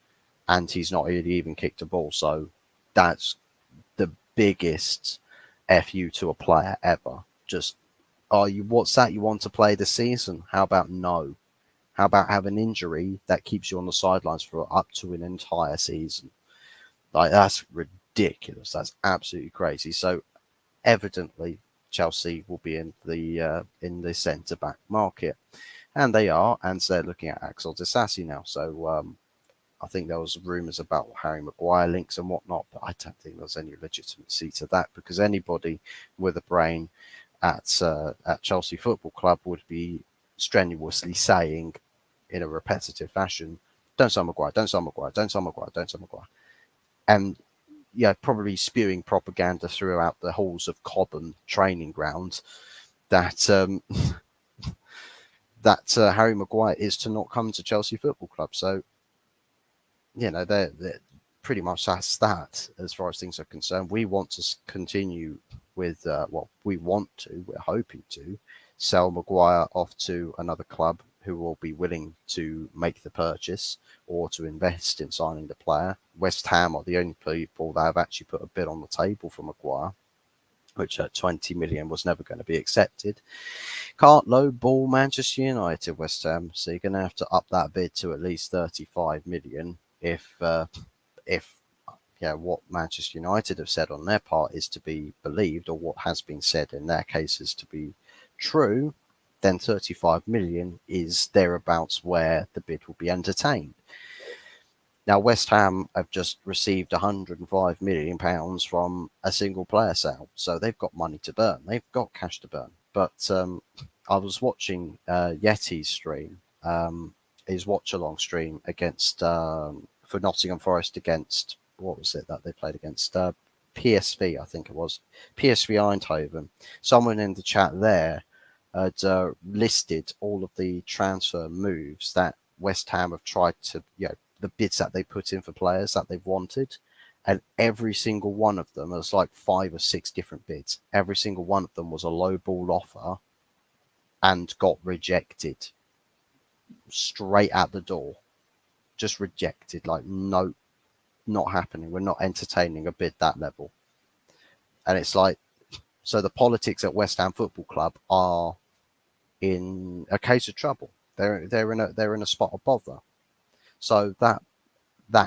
and he's not really even kicked a ball. So that's the biggest FU to a player ever. Just, what's that? You want to play the season? How about no? How about have an injury that keeps you on the sidelines for up to an entire season? Like, that's ridiculous. That's absolutely crazy. So evidently Chelsea will be in the centre back market, and they are, and they're looking at Axel Disassi now. So I think there was rumours about Harry Maguire links and whatnot, but I don't think there's any legitimacy to that, because anybody with a brain at Chelsea Football Club would be strenuously saying in a repetitive fashion, "Don't sell Maguire, don't sell Maguire, don't sell Maguire, don't sell Maguire," and probably spewing propaganda throughout the halls of Cobham training grounds that Harry Maguire is to not come to Chelsea Football Club. So, they're pretty much that's that as far as things are concerned. We want to continue with, we're hoping to sell Maguire off to another club who will be willing to make the purchase or to invest in signing the player. West Ham are the only people that have actually put a bid on the table for Maguire, which at 20 million was never going to be accepted. Can't lowball Manchester United, West Ham, so you're going to have to up that bid to at least 35 million if what Manchester United have said on their part is to be believed, or what has been said in their case is to be true, then 35 million is thereabouts where the bid will be entertained. Now, West Ham have just received £105 million from a single player sale, so they've got money to burn. They've got cash to burn. But I was watching Yeti's stream, his watch-along stream against for Nottingham Forest against, what was it that they played against? PSV, I think it was. PSV Eindhoven. Someone in the chat there had listed all of the transfer moves that West Ham have tried to, the bids that they put in for players that they've wanted, and every single one of them, there's like 5 or 6 different bids. Every single one of them was a low ball offer and got rejected straight at the door. Just rejected, like, no, not happening. We're not entertaining a bid that level. And it's like, so the politics at West Ham Football Club are in a case of trouble. They're in a spot of bother. So that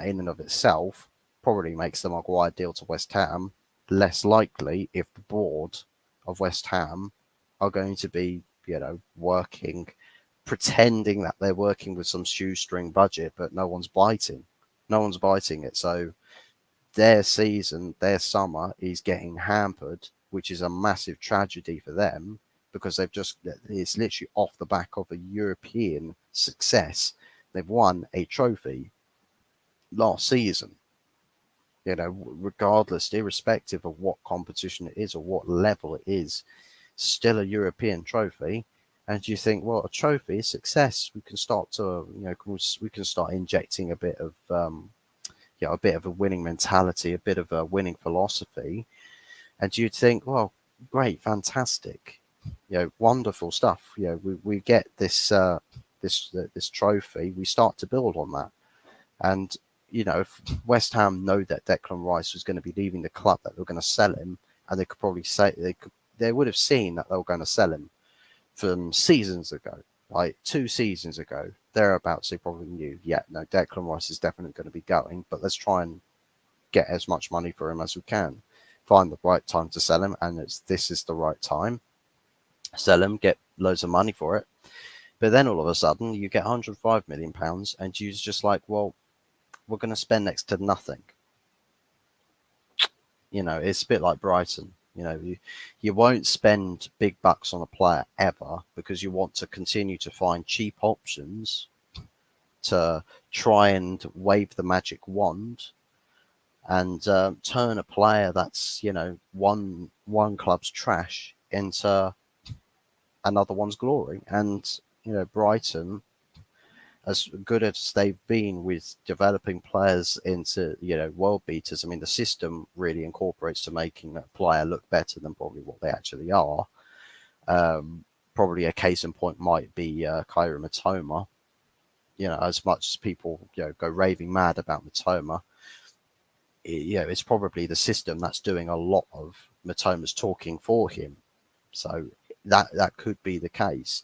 in and of itself probably makes the Maguire deal to West Ham less likely if the board of West Ham are going to be, working, pretending that they're working with some shoestring budget, but no one's biting. No one's biting it. So their season, their summer is getting hampered, which is a massive tragedy for them, because it's literally off the back of a European success. They've won a trophy last season, regardless, irrespective of what competition it is or what level it is, still a European trophy. And you think, well, a trophy, success, we can start to, we can start injecting a bit of, a bit of a winning mentality, a bit of a winning philosophy. And you'd think, well, great, fantastic, wonderful stuff. We get this trophy, we start to build on that. And, if West Ham know that Declan Rice was going to be leaving the club, that they were going to sell him, and they could probably say they would have seen that they were going to sell him from seasons ago, like 2 seasons ago, thereabouts, they probably knew, Declan Rice is definitely going to be going, but let's try and get as much money for him as we can. Find the right time to sell him, and this is the right time. Sell him, get loads of money for it. But then all of a sudden you get £105 million and you're just like, well, we're going to spend next to nothing. It's a bit like Brighton. You won't spend big bucks on a player ever because you want to continue to find cheap options to try and wave the magic wand and turn a player that's one club's trash into another one's glory. And Brighton, as good as they've been with developing players into world beaters, I mean the system really incorporates to making a player look better than probably what they actually are. Probably a case in point might be Kaira Matoma. As much as people go raving mad about Matoma, it's probably the system that's doing a lot of Matoma's talking for him. So that could be the case.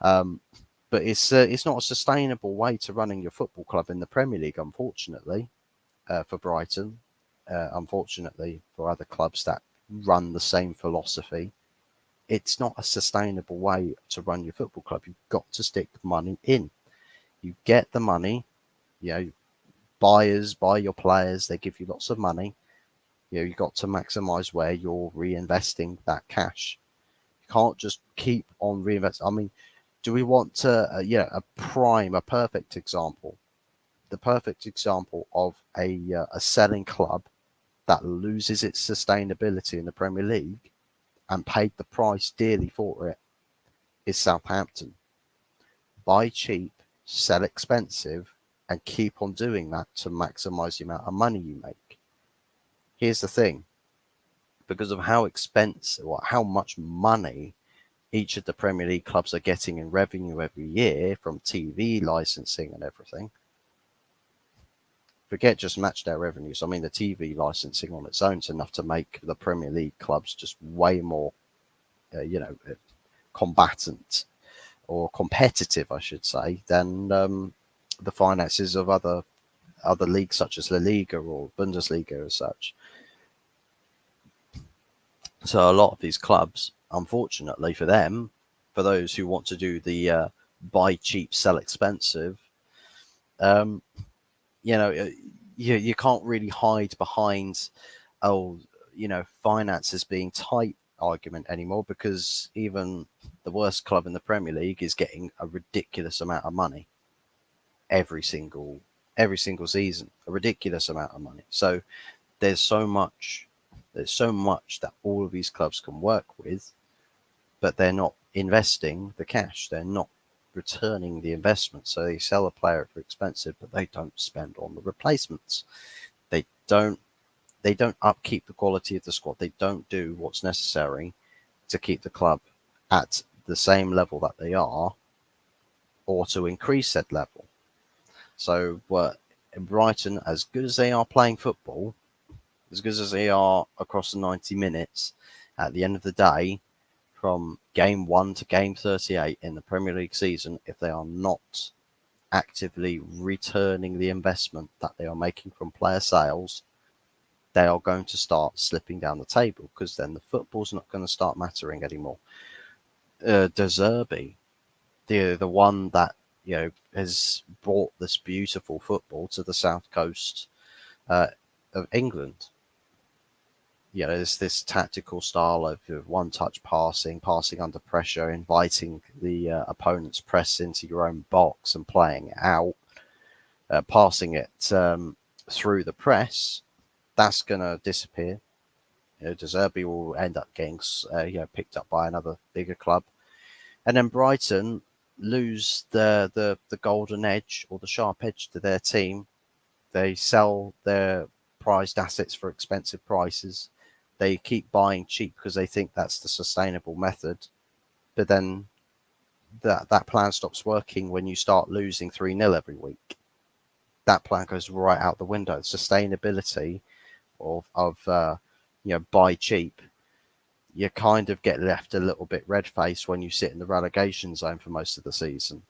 But it's not a sustainable way to running your football club in the Premier League, unfortunately, for Brighton. Unfortunately, for other clubs that run the same philosophy, it's not a sustainable way to run your football club. You've got to stick money in. You get the money, buyers buy your players, they give you lots of money. You've got to maximise where you're reinvesting that cash. You can't just keep on reinvesting. I mean, do we want to, a perfect example, the perfect example of a selling club that loses its sustainability in the Premier League and paid the price dearly for it is Southampton. Buy cheap, sell expensive, and keep on doing that to maximise the amount of money you make. Here's the thing, because of how expensive or how much money each of the Premier League clubs are getting in revenue every year from TV licensing and everything. Forget just match day revenues. I mean, the TV licensing on its own is enough to make the Premier League clubs just way more, combatant or competitive, I should say, than the finances of other leagues such as La Liga or Bundesliga as such. So a lot of these clubs, unfortunately for them, for those who want to do the buy cheap, sell expensive, you can't really hide behind, finances being tight argument anymore, because even the worst club in the Premier League is getting a ridiculous amount of money every single season, a ridiculous amount of money. So there's so much that all of these clubs can work with, but they're not investing the cash. They're not returning the investment. So they sell a player for expensive, but they don't spend on the replacements. They don't upkeep the quality of the squad. They don't do what's necessary to keep the club at the same level that they are, or to increase that level. So in Brighton, as good as they are playing football, as good as they are across the 90 minutes, at the end of the day, from game 1 to game 38 in the Premier League season, if they are not actively returning the investment that they are making from player sales, they are going to start slipping down the table, because then the football's not going to start mattering anymore. De Zerbi, the one that has brought this beautiful football to the south coast of England. There's this tactical style of one-touch passing under pressure, inviting the opponent's press into your own box and playing it out, passing it through the press. That's going to disappear. De Zerbi will end up getting picked up by another bigger club, and then Brighton lose the golden edge or the sharp edge to their team. They sell their prized assets for expensive prices. They keep buying cheap because they think that's the sustainable method. But then that plan stops working when you start losing 3-0 every week. That plan goes right out the window. Sustainability of buy cheap. You kind of get left a little bit red-faced when you sit in the relegation zone for most of the season.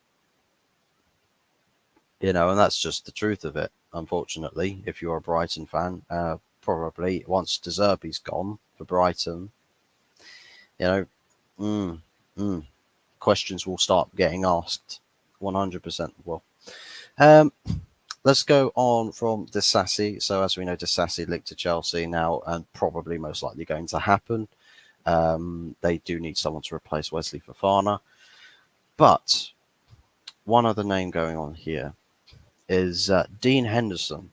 And that's just the truth of it, unfortunately. If you're a Brighton fan, probably once De Zerbi's gone for Brighton, questions will start getting asked. 100% will. Um, let's go on from Disassi. So as we know, Disassi linked to Chelsea now, and probably most likely going to happen. They do need someone to replace Wesley Fofana, but one other name going on here is Dean Henderson.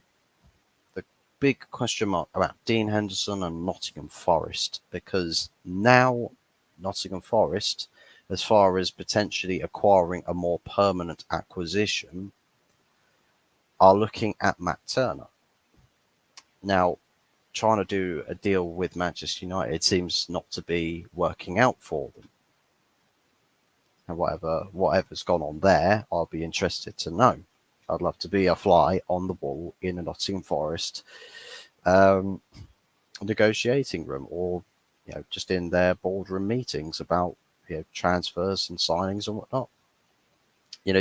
The big question mark about Dean Henderson and Nottingham Forest, because now Nottingham Forest, as far as potentially acquiring a more permanent acquisition, are looking at Matt Turner. Now, trying to do a deal with Manchester United seems not to be working out for them. And whatever's gone on there, I'll be interested to know. I'd love to be a fly on the wall in a Nottingham Forest negotiating room, or just in their boardroom meetings about transfers and signings and whatnot.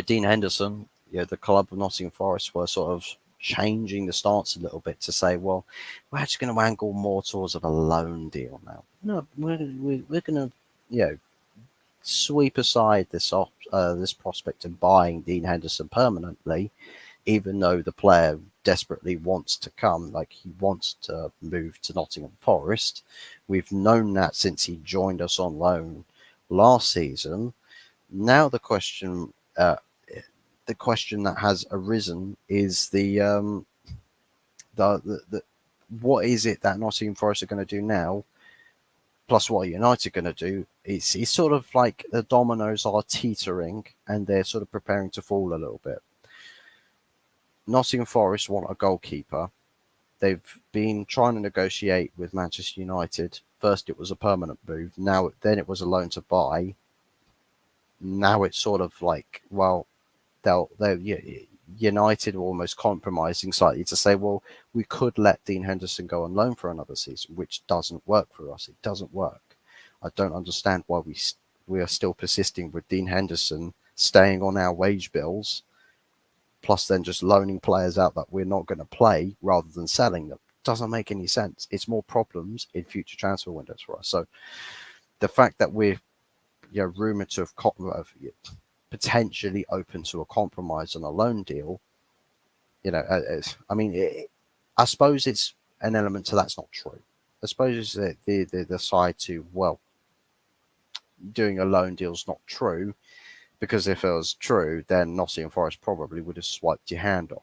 Dean Henderson, the club of Nottingham Forest were sort of changing the stance a little bit to say, well, we're actually going to angle more towards of a loan deal now. No, we're going to sweep aside this prospect of buying Dean Henderson permanently, even though the player desperately wants to come, like he wants to move to Nottingham Forest. We've known that since he joined us on loan last season. Now the question that has arisen is the what is it that Nottingham Forest are going to do now? Plus, what are United going to do? It's sort of like the dominoes are teetering and they're sort of preparing to fall a little bit. Nottingham Forest want a goalkeeper. They've been trying to negotiate with Manchester United. First, it was a permanent move. Then it was a loan to buy. Now it's sort of like, well, United are almost compromising slightly to say, well, we could let Dean Henderson go on loan for another season, which doesn't work for us. It doesn't work. I don't understand why we are still persisting with Dean Henderson staying on our wage bills, plus then just loaning players out that we're not going to play rather than selling them. Doesn't make any sense. It's more problems in future transfer windows for us. So the fact that we're rumored to have potentially open to a compromise on a loan deal, I suppose it's an element to that's not true. I suppose it's the side to, well, doing a loan deal is not true, because if it was true, then Nottingham Forest probably would have swiped your hand off.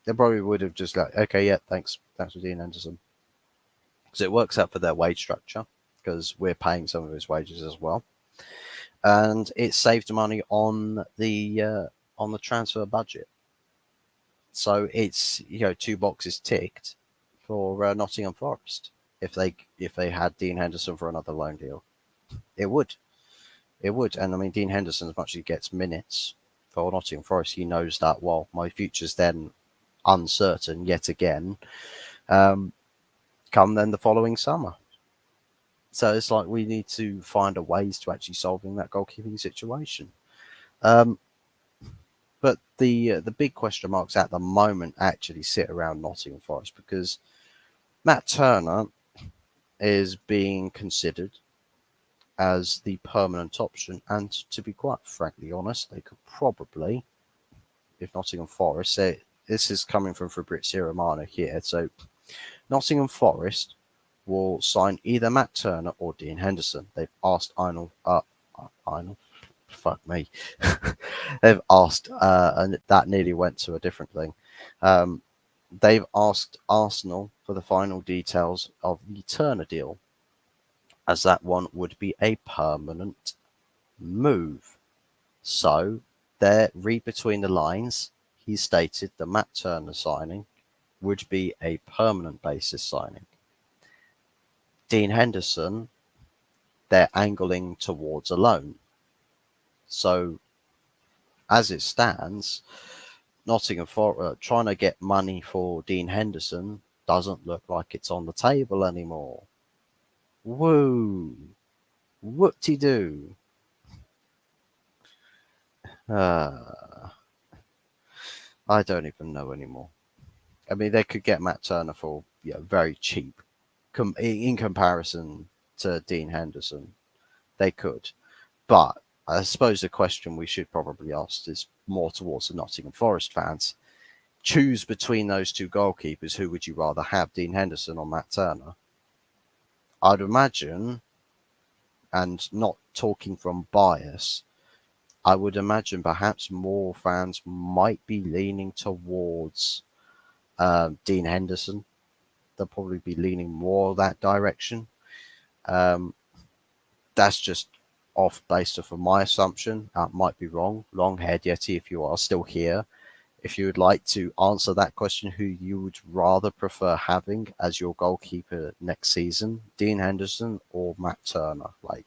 They probably would have just like, okay, yeah, thanks for Dean Henderson. Because it works out for their wage structure, because we're paying some of his wages as well. And it saved money on the transfer budget. So it's 2 boxes ticked for Nottingham Forest if they had Dean Henderson for another loan deal. It would, and I mean Dean Henderson, as much as he gets minutes for Nottingham Forest, he knows that, well, my future's then uncertain yet again. Come then the following summer. So it's like we need to find a ways to actually solving that goalkeeping situation. But the big question marks at the moment actually sit around Nottingham Forest, because Matt Turner is being considered as the permanent option, and to be quite frankly honest, they could probably, if Nottingham Forest, say, this is coming from Fabrizio Romano here, so Nottingham Forest will sign either Matt Turner or Dean Henderson. They've asked fuck me. They've asked, and that nearly went to a different thing. They've asked Arsenal for the final details of the Turner deal, as that one would be a permanent move. So, there, read between the lines, he stated the Matt Turner signing would be a permanent basis signing. Dean Henderson, they're angling towards a loan. So, as it stands, Nottingham Forest trying to get money for Dean Henderson doesn't look like it's on the table anymore. Woo! Whoop-de-doo. I don't even know anymore. I mean, they could get Matt Turner for very cheap in comparison to Dean Henderson. They could. But I suppose the question we should probably ask is more towards the Nottingham Forest fans. Choose between those two goalkeepers, who would you rather have, Dean Henderson or Matt Turner? I'd imagine, and not talking from bias, I would imagine perhaps more fans might be leaning towards Dean Henderson. They'll probably be leaning more that direction. Um, that's just off based off of my assumption. I might be wrong. Long haired Yeti, if you are still here, if you would like to answer that question, who you would rather prefer having as your goalkeeper next season, Dean Henderson or Matt Turner? Like,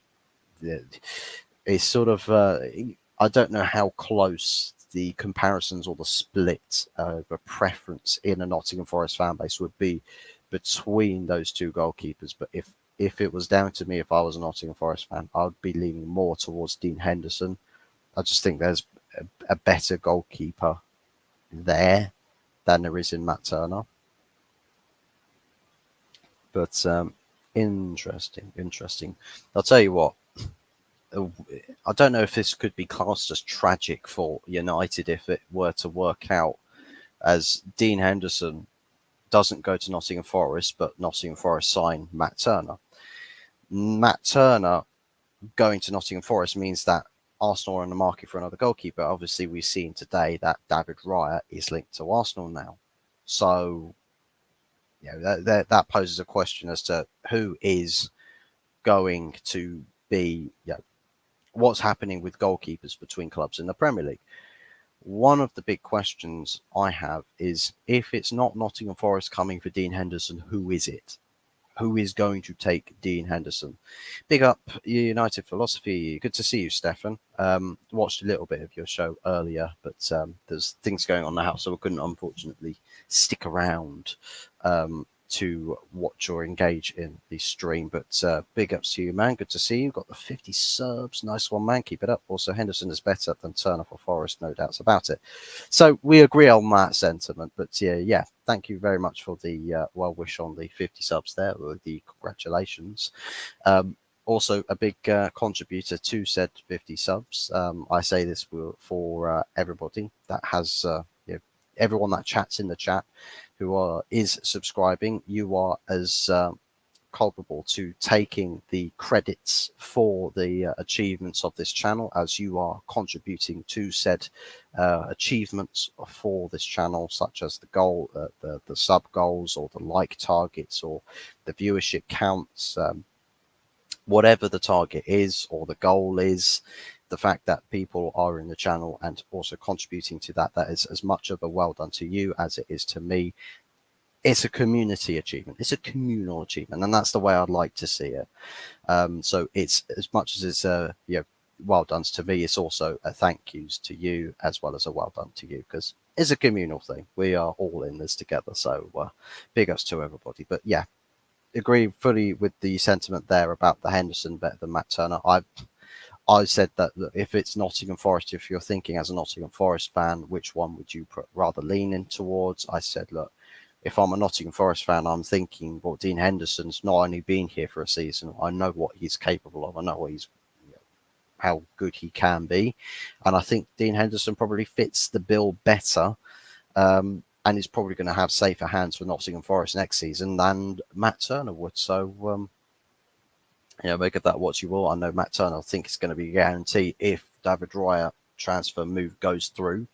it's sort of, I don't know how close the comparisons or the split the preference in a Nottingham Forest fan base would be between those two goalkeepers. But if it was down to me, if I was a Nottingham Forest fan, I would be leaning more towards Dean Henderson. I just think there's a better goalkeeper there than there is in Matt Turner. But interesting. I'll tell you what. I don't know if this could be classed as tragic for United if it were to work out as Dean Henderson doesn't go to Nottingham Forest, but Nottingham Forest sign Matt Turner. Matt Turner going to Nottingham Forest means that Arsenal are in the market for another goalkeeper. Obviously, we've seen today that David Raya is linked to Arsenal now. So, that poses a question as to who is going to be, what's happening with goalkeepers between clubs in the Premier League. One of the big questions I have is, if it's not Nottingham Forest coming for Dean Henderson, who is it? Who is going to take Dean Henderson? Big up United Philosophy. Good to see you, Stefan. Watched a little bit of your show earlier, but there's things going on in the house, so I couldn't unfortunately stick around to watch or engage in the stream. But big ups to you, man. Good to see you. Got the 50 subs. Nice one, man. Keep it up. Also, Henderson is better than Turner for Forest, no doubts about it. So we agree on that sentiment. But yeah, thank you very much for the well wish on the 50 subs there, or the congratulations. Also, a big contributor to said 50 subs. I say this for everybody that has, everyone that chats in the chat who is subscribing. You are as culpable to taking the credits for the achievements of this channel as you are contributing to said achievements for this channel, such as the goal, the sub goals, or the like targets, or the viewership counts. Whatever the target is or the goal is, the fact that people are in the channel and also contributing to that is as much of a well done to you as it is to me. It's a community achievement. It's a communal achievement, and that's the way I'd like to see it. So it's, as much as it's well done to me, it's also a thank yous to you as well as a well done to you, because it's a communal thing. We are all in this together. So big ups to everybody. But yeah, agree fully with the sentiment there about the Henderson better than Matt Turner. I said that if it's Nottingham Forest, if you're thinking as a Nottingham Forest fan, which one would you rather lean in towards? I said, look, if I'm a Nottingham Forest fan, I'm thinking, well, Dean Henderson's not only been here for a season, I know what he's capable of. I know how good he can be. And I think Dean Henderson probably fits the bill better, and is probably going to have safer hands for Nottingham Forest next season than Matt Turner would. So, make of that what you will. I know Matt Turner, I think it's going to be a guarantee if David Raya transfer move goes through.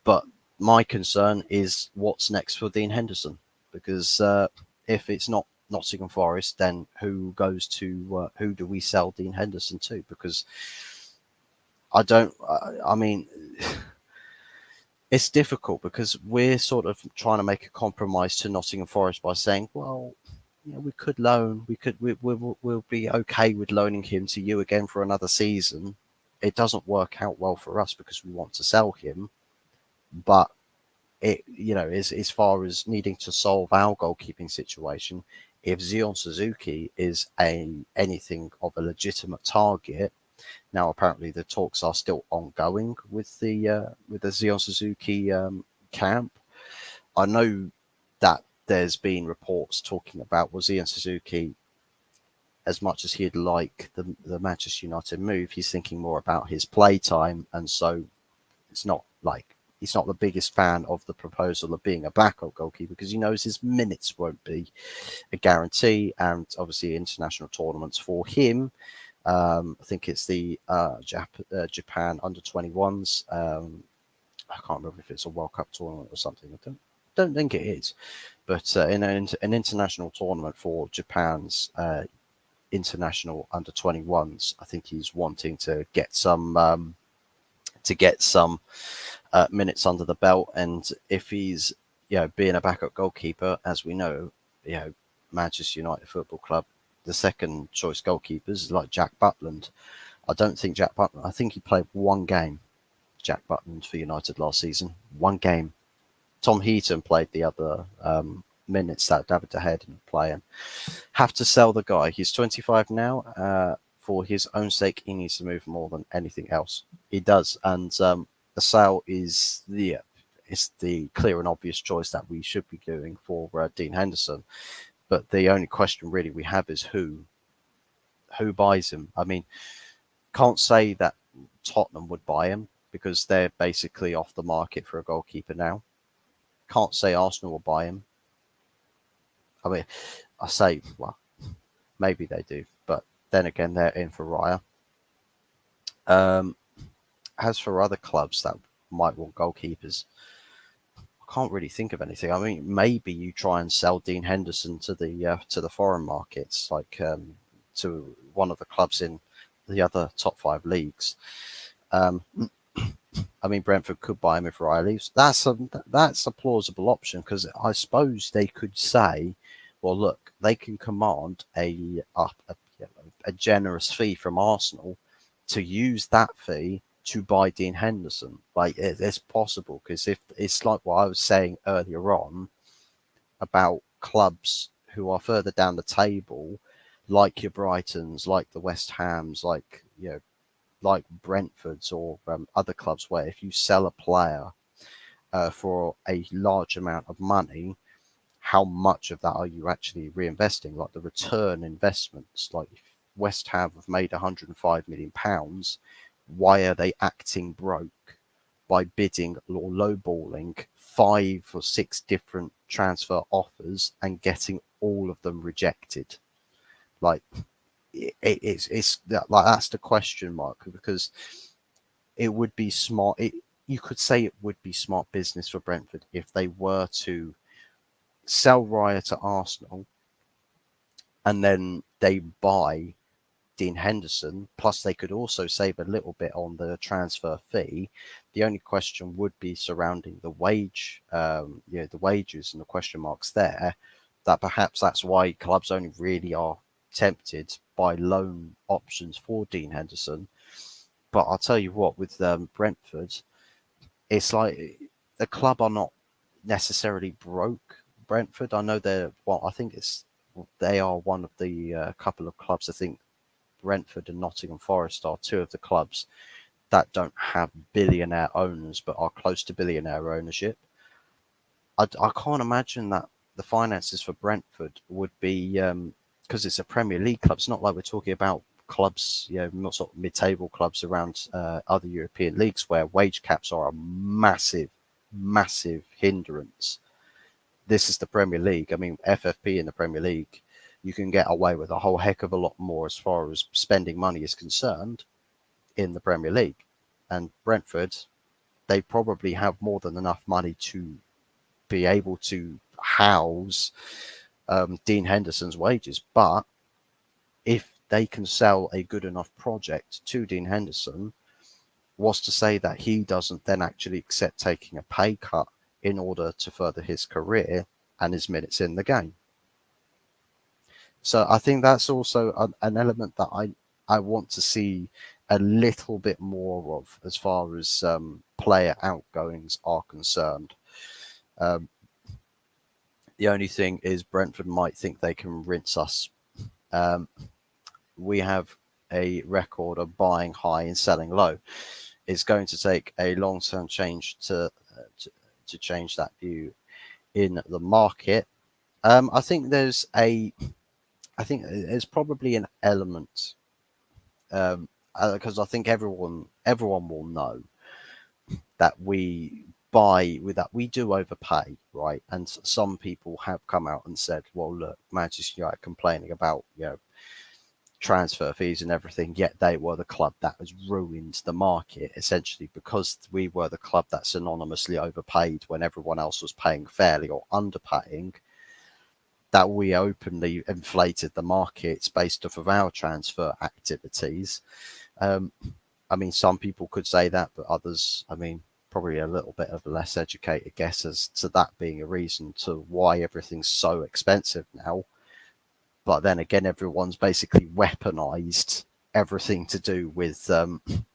But my concern is what's next for Dean Henderson, because if it's not Nottingham Forest, then who goes to who do we sell Dean Henderson to? Because I mean, it's difficult because we're sort of trying to make a compromise to Nottingham Forest by saying, well, we could loan, we'll be okay with loaning him to you again for another season. It doesn't work out well for us because we want to sell him, but it, as far as needing to solve our goalkeeping situation, if Zion Suzuki is anything of a legitimate target, now apparently the talks are still ongoing with the Zion Suzuki camp. I know that there's been reports talking about, was Zion Suzuki as much as he'd like the Manchester United move, he's thinking more about his play time, and so it's not like he's not the biggest fan of the proposal of being a backup goalkeeper because he knows his minutes won't be a guarantee, and obviously international tournaments for him. I think it's the Japan under 21s. I can't remember if it's a World Cup tournament or something. I don't think it is, but in an international tournament for Japan's international under 21s, I think he's wanting to get some minutes under the belt. And if he's being a backup goalkeeper, as we know, Manchester United Football Club, the second choice goalkeepers like Jack Butland. I don't think Jack Butland. I think he played one game. Jack Butland for United last season, one game. Tom Heaton played the other minutes that David De Gea didn't play. And have to sell the guy. He's 25 now. For his own sake, he needs to move more than anything else. He does, and the sale is it's the clear and obvious choice that we should be doing for Dean Henderson. But the only question really we have is who buys him. I mean, can't say that Tottenham would buy him because they're basically off the market for a goalkeeper now. Can't say Arsenal will buy him. I mean, I say, well, maybe they do, but then again, they're in for Raya. As for other clubs that might want goalkeepers, I can't really think of anything. I mean, maybe you try and sell Dean Henderson to the foreign markets, like to one of the clubs in the other top 5 leagues. I mean, Brentford could buy him if Raya leaves. That's a plausible option because I suppose they could say, well, look, they can command a generous fee from Arsenal to use that fee to buy Dean Henderson. Like it's possible because if it's like what I was saying earlier on about clubs who are further down the table, like your Brightons, like the West Hams, like like Brentford's or other clubs, where if you sell a player for a large amount of money, how much of that are you actually reinvesting? Like the return investments, like if West Ham have made £105 million, why are they acting broke by bidding or lowballing 5 or 6 different transfer offers and getting all of them rejected? Like it's like that's the question mark, because it would be smart. You could say it would be smart business for Brentford if they were to sell Raya to Arsenal and then they buy Dean Henderson, plus they could also save a little bit on the transfer fee. The only question would be surrounding the wage, the wages and the question marks there, that perhaps that's why clubs only really are tempted by loan options for Dean Henderson. But I'll tell you what, with Brentford, it's like the club are not necessarily broke. Brentford, I know they are one of the couple of clubs. I think Brentford and Nottingham Forest are 2 of the clubs that don't have billionaire owners but are close to billionaire ownership. I can't imagine that the finances for Brentford would be, because it's a Premier League club. It's not like we're talking about clubs, not sort of mid-table clubs around other European leagues where wage caps are a massive, massive hindrance. This is the Premier League. I mean, FFP in the Premier League, you can get away with a whole heck of a lot more as far as spending money is concerned in the Premier League. And Brentford, they probably have more than enough money to be able to house Dean Henderson's wages. But if they can sell a good enough project to Dean Henderson, what's to say that he doesn't then actually accept taking a pay cut in order to further his career and his minutes in the game? So I think that's also an element that I want to see a little bit more of as far as player outgoings are concerned. The only thing is Brentford might think they can rinse us. We have a record of buying high and selling low. It's going to take a long-term change to change that view in the market. I think there's a I think it's probably an element, because I think everyone will know that we do overpay, right? And some people have come out and said, well, look, Manchester United complaining about transfer fees and everything, yet they were the club that has ruined the market essentially because we were the club that synonymously overpaid when everyone else was paying fairly or underpaying, that we openly inflated the markets based off of our transfer activities. Um, I mean, some people could say that, but others, I mean, probably a little bit of a less educated guess as to that being a reason to why everything's so expensive now. But then again, everyone's basically weaponized everything to do with,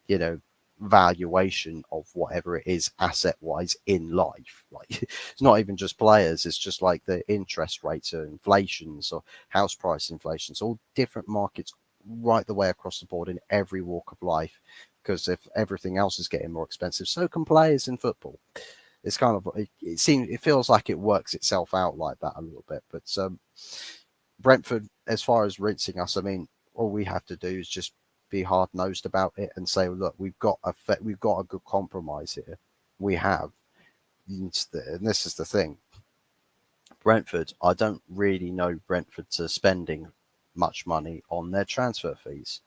you know, valuation of whatever it is asset wise in life. Like it's not even just players, it's just like the interest rates or inflations or house price inflations, all different markets right the way across the board in every walk of life. Because if everything else is getting more expensive, so can players in football. It's kind of it feels like it works itself out like that a little bit. But Brentford, as far as rinsing us, I mean, all we have to do is just be hard nosed about it and say, look, we've got a good compromise here. We have, and this is the thing. Brentford, I don't really know Brentford to spending much money on their transfer fees,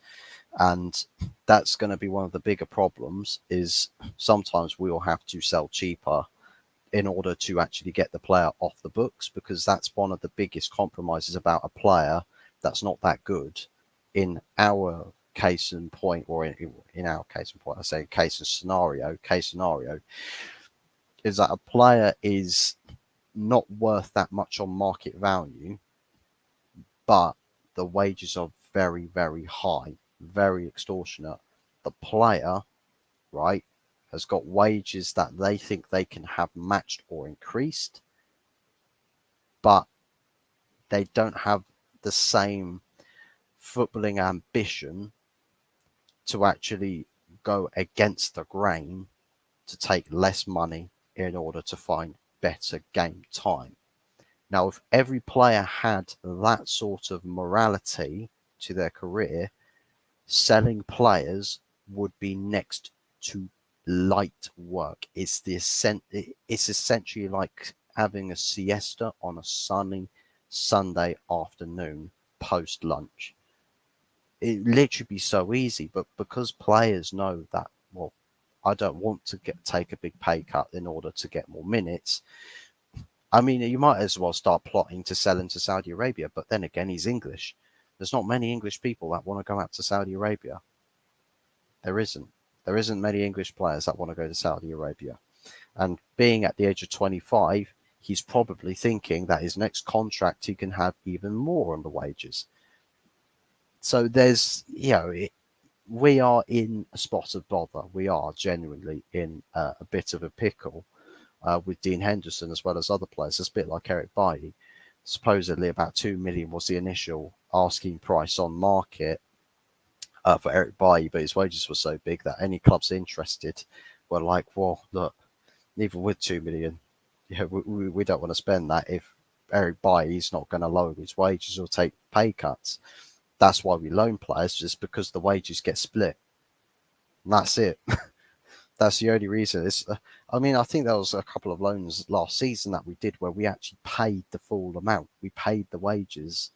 and that's going to be one of the bigger problems. Is sometimes we will have to sell cheaper in order to actually get the player off the books, because that's one of the biggest compromises about a player that's not that good. In our case in point, or in our case in point, I say case scenario, is that a player is not worth that much on market value, but the wages are very, very high, very extortionate. The player, right, has got wages that they think they can have matched or increased, but they don't have the same footballing ambition to actually go against the grain to take less money in order to find better game time. Now, if every player had that sort of morality to their career, selling players would be next to light work. It's essentially like having a siesta on a sunny Sunday afternoon post lunch. It literally be so easy, but because players know that, well, I don't want to take a big pay cut in order to get more minutes. I mean, you might as well start plotting to sell him to Saudi Arabia, but then again, he's English. There's not many English people that want to go out to Saudi Arabia. There isn't. There isn't many English players that want to go to Saudi Arabia. And being at the age of 25, he's probably thinking that his next contract he can have even more on the wages. So there's, we are in a spot of bother. We are genuinely in a bit of a pickle with Dean Henderson as well as other players. It's a bit like Eric Bailly. Supposedly about 2 million was the initial asking price on market for Eric Bailly, but his wages were so big that any clubs interested were like, well, look, even with 2 million, we don't want to spend that if Eric Bailly's not going to lower his wages or take pay cuts. That's why we loan players, just because the wages get split. And that's it. That's the only reason. I mean, I think there was a couple of loans last season that we did where we actually paid the full amount. We paid the wages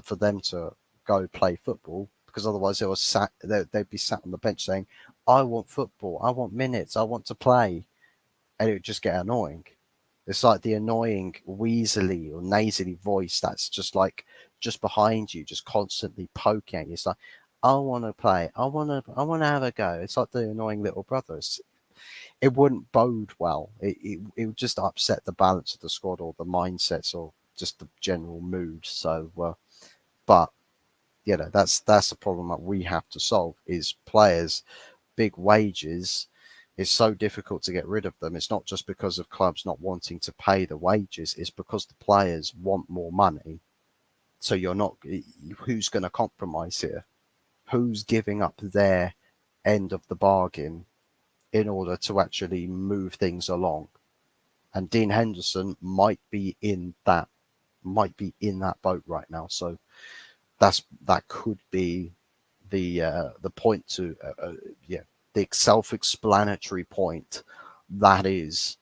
for them to go play football, because otherwise they'd be sat on the bench saying, "I want football. I want minutes. I want to play," and it would just get annoying. It's like the annoying wheezily or nasally voice that's just behind you, just constantly poking at you. It's like, I want to play. I want to have a go. It's like the annoying little brothers. It wouldn't bode well. It would just upset the balance of the squad or the mindsets or just the general mood. So, but that's the problem that we have to solve is players, big wages. It's so difficult to get rid of them. It's not just because of clubs not wanting to pay the wages. It's because the players want more money. So you're not. Who's going to compromise here? Who's giving up their end of the bargain in order to actually move things along? And Dean Henderson might be in that boat right now. So that could be the point to yeah, the self-explanatory point, that is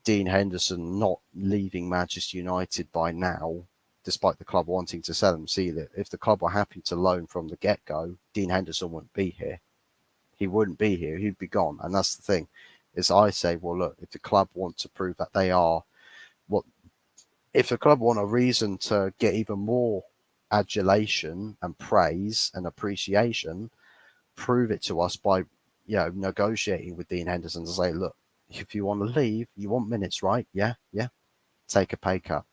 Dean Henderson not leaving Manchester United by now, despite the club wanting to sell him. See, that if the club were happy to loan from the get-go, Dean Henderson wouldn't be here. He wouldn't be here. He'd be gone. And that's the thing, is I say, well, look, if the club want to prove that they are what, if the club want a reason to get even more adulation and praise and appreciation, prove it to us by, negotiating with Dean Henderson to say, look, if you want to leave, you want minutes, right? Yeah, yeah. Take a pay cut.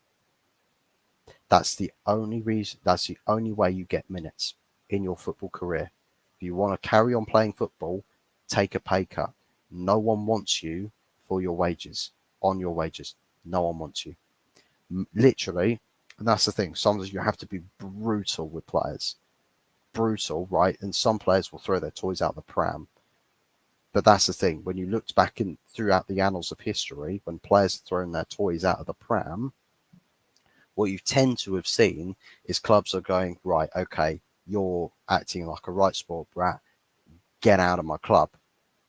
That's the only reason. That's the only way you get minutes in your football career. If you want to carry on playing football, take a pay cut. No one wants you for your wages, on your wages. No one wants you. Literally, and that's the thing. Sometimes you have to be brutal with players. Brutal, right? And some players will throw their toys out the pram. But that's the thing. When you looked back in throughout the annals of history, when players have thrown their toys out of the pram, what you tend to have seen is clubs are going, right, okay, you're acting like a right sport brat, get out of my club.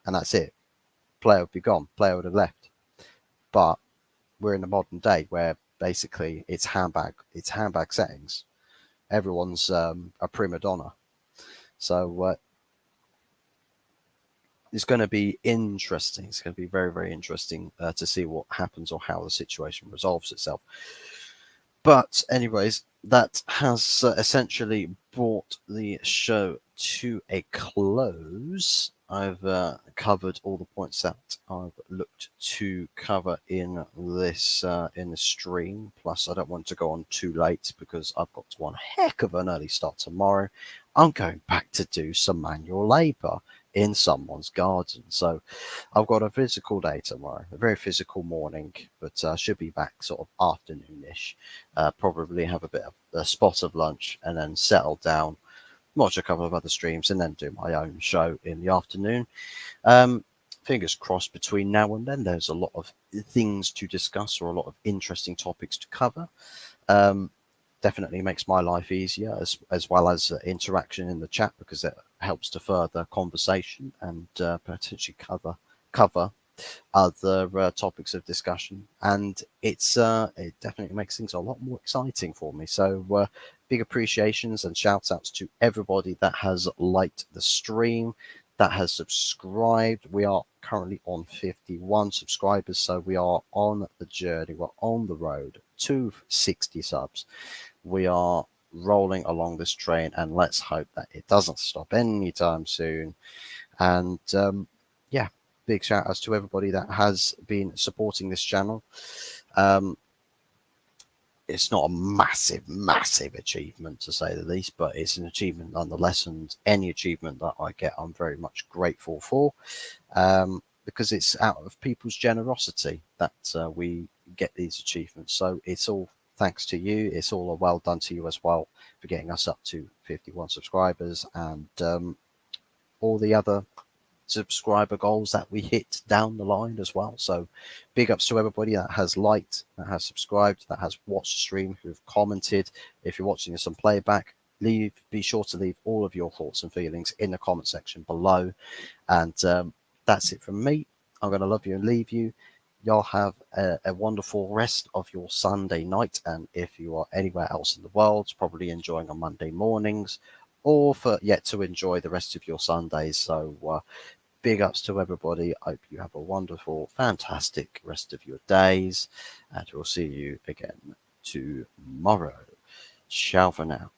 And that's it. Player would be gone. Player would have left. But we're in the modern day where basically it's handbag settings. Everyone's a prima donna. So it's going to be interesting. It's going to be very, very interesting to see what happens or how the situation resolves itself. But anyways, that has essentially brought the show to a close. I've covered all the points that I've looked to cover in this stream. Plus, I don't want to go on too late because I've got one heck of an early start tomorrow. I'm going back to do some manual labour in someone's garden. So I've got a physical day tomorrow, a very physical morning, but I should be back sort of afternoonish. Probably have a bit of a spot of lunch and then settle down, watch a couple of other streams, and then do my own show in the afternoon. Fingers crossed between now and then there's a lot of things to discuss or a lot of interesting topics to cover. Definitely makes my life easier, as well as interaction in the chat, because it helps to further conversation and potentially cover other topics of discussion, and it definitely makes things a lot more exciting for me. So big appreciations and shout outs to everybody that has liked the stream, that has subscribed. We are currently on 51 subscribers, so we are on the journey, we're on the road to 60 subs. We are rolling along this train, and let's hope that it doesn't stop anytime soon. And yeah, big shout outs to everybody that has been supporting this channel. It's not a massive achievement, to say the least, but it's an achievement nonetheless, and any achievement that I get, I'm very much grateful for, because it's out of people's generosity that we get these achievements. So it's all thanks to you. It's all a well done to you as well for getting us up to 51 subscribers, and all the other subscriber goals that we hit down the line as well. So big ups to everybody that has liked, that has subscribed, that has watched the stream, who've commented. If you're watching this on playback, be sure to leave all of your thoughts and feelings in the comment section below. And that's it from me. I'm going to love you and leave you. Y'all have a wonderful rest of your Sunday night, and if you are anywhere else in the world, probably enjoying on Monday mornings, or for yet to enjoy the rest of your Sundays. So big ups to everybody. I hope you have a wonderful, fantastic rest of your days, and we'll see you again tomorrow. Ciao for now.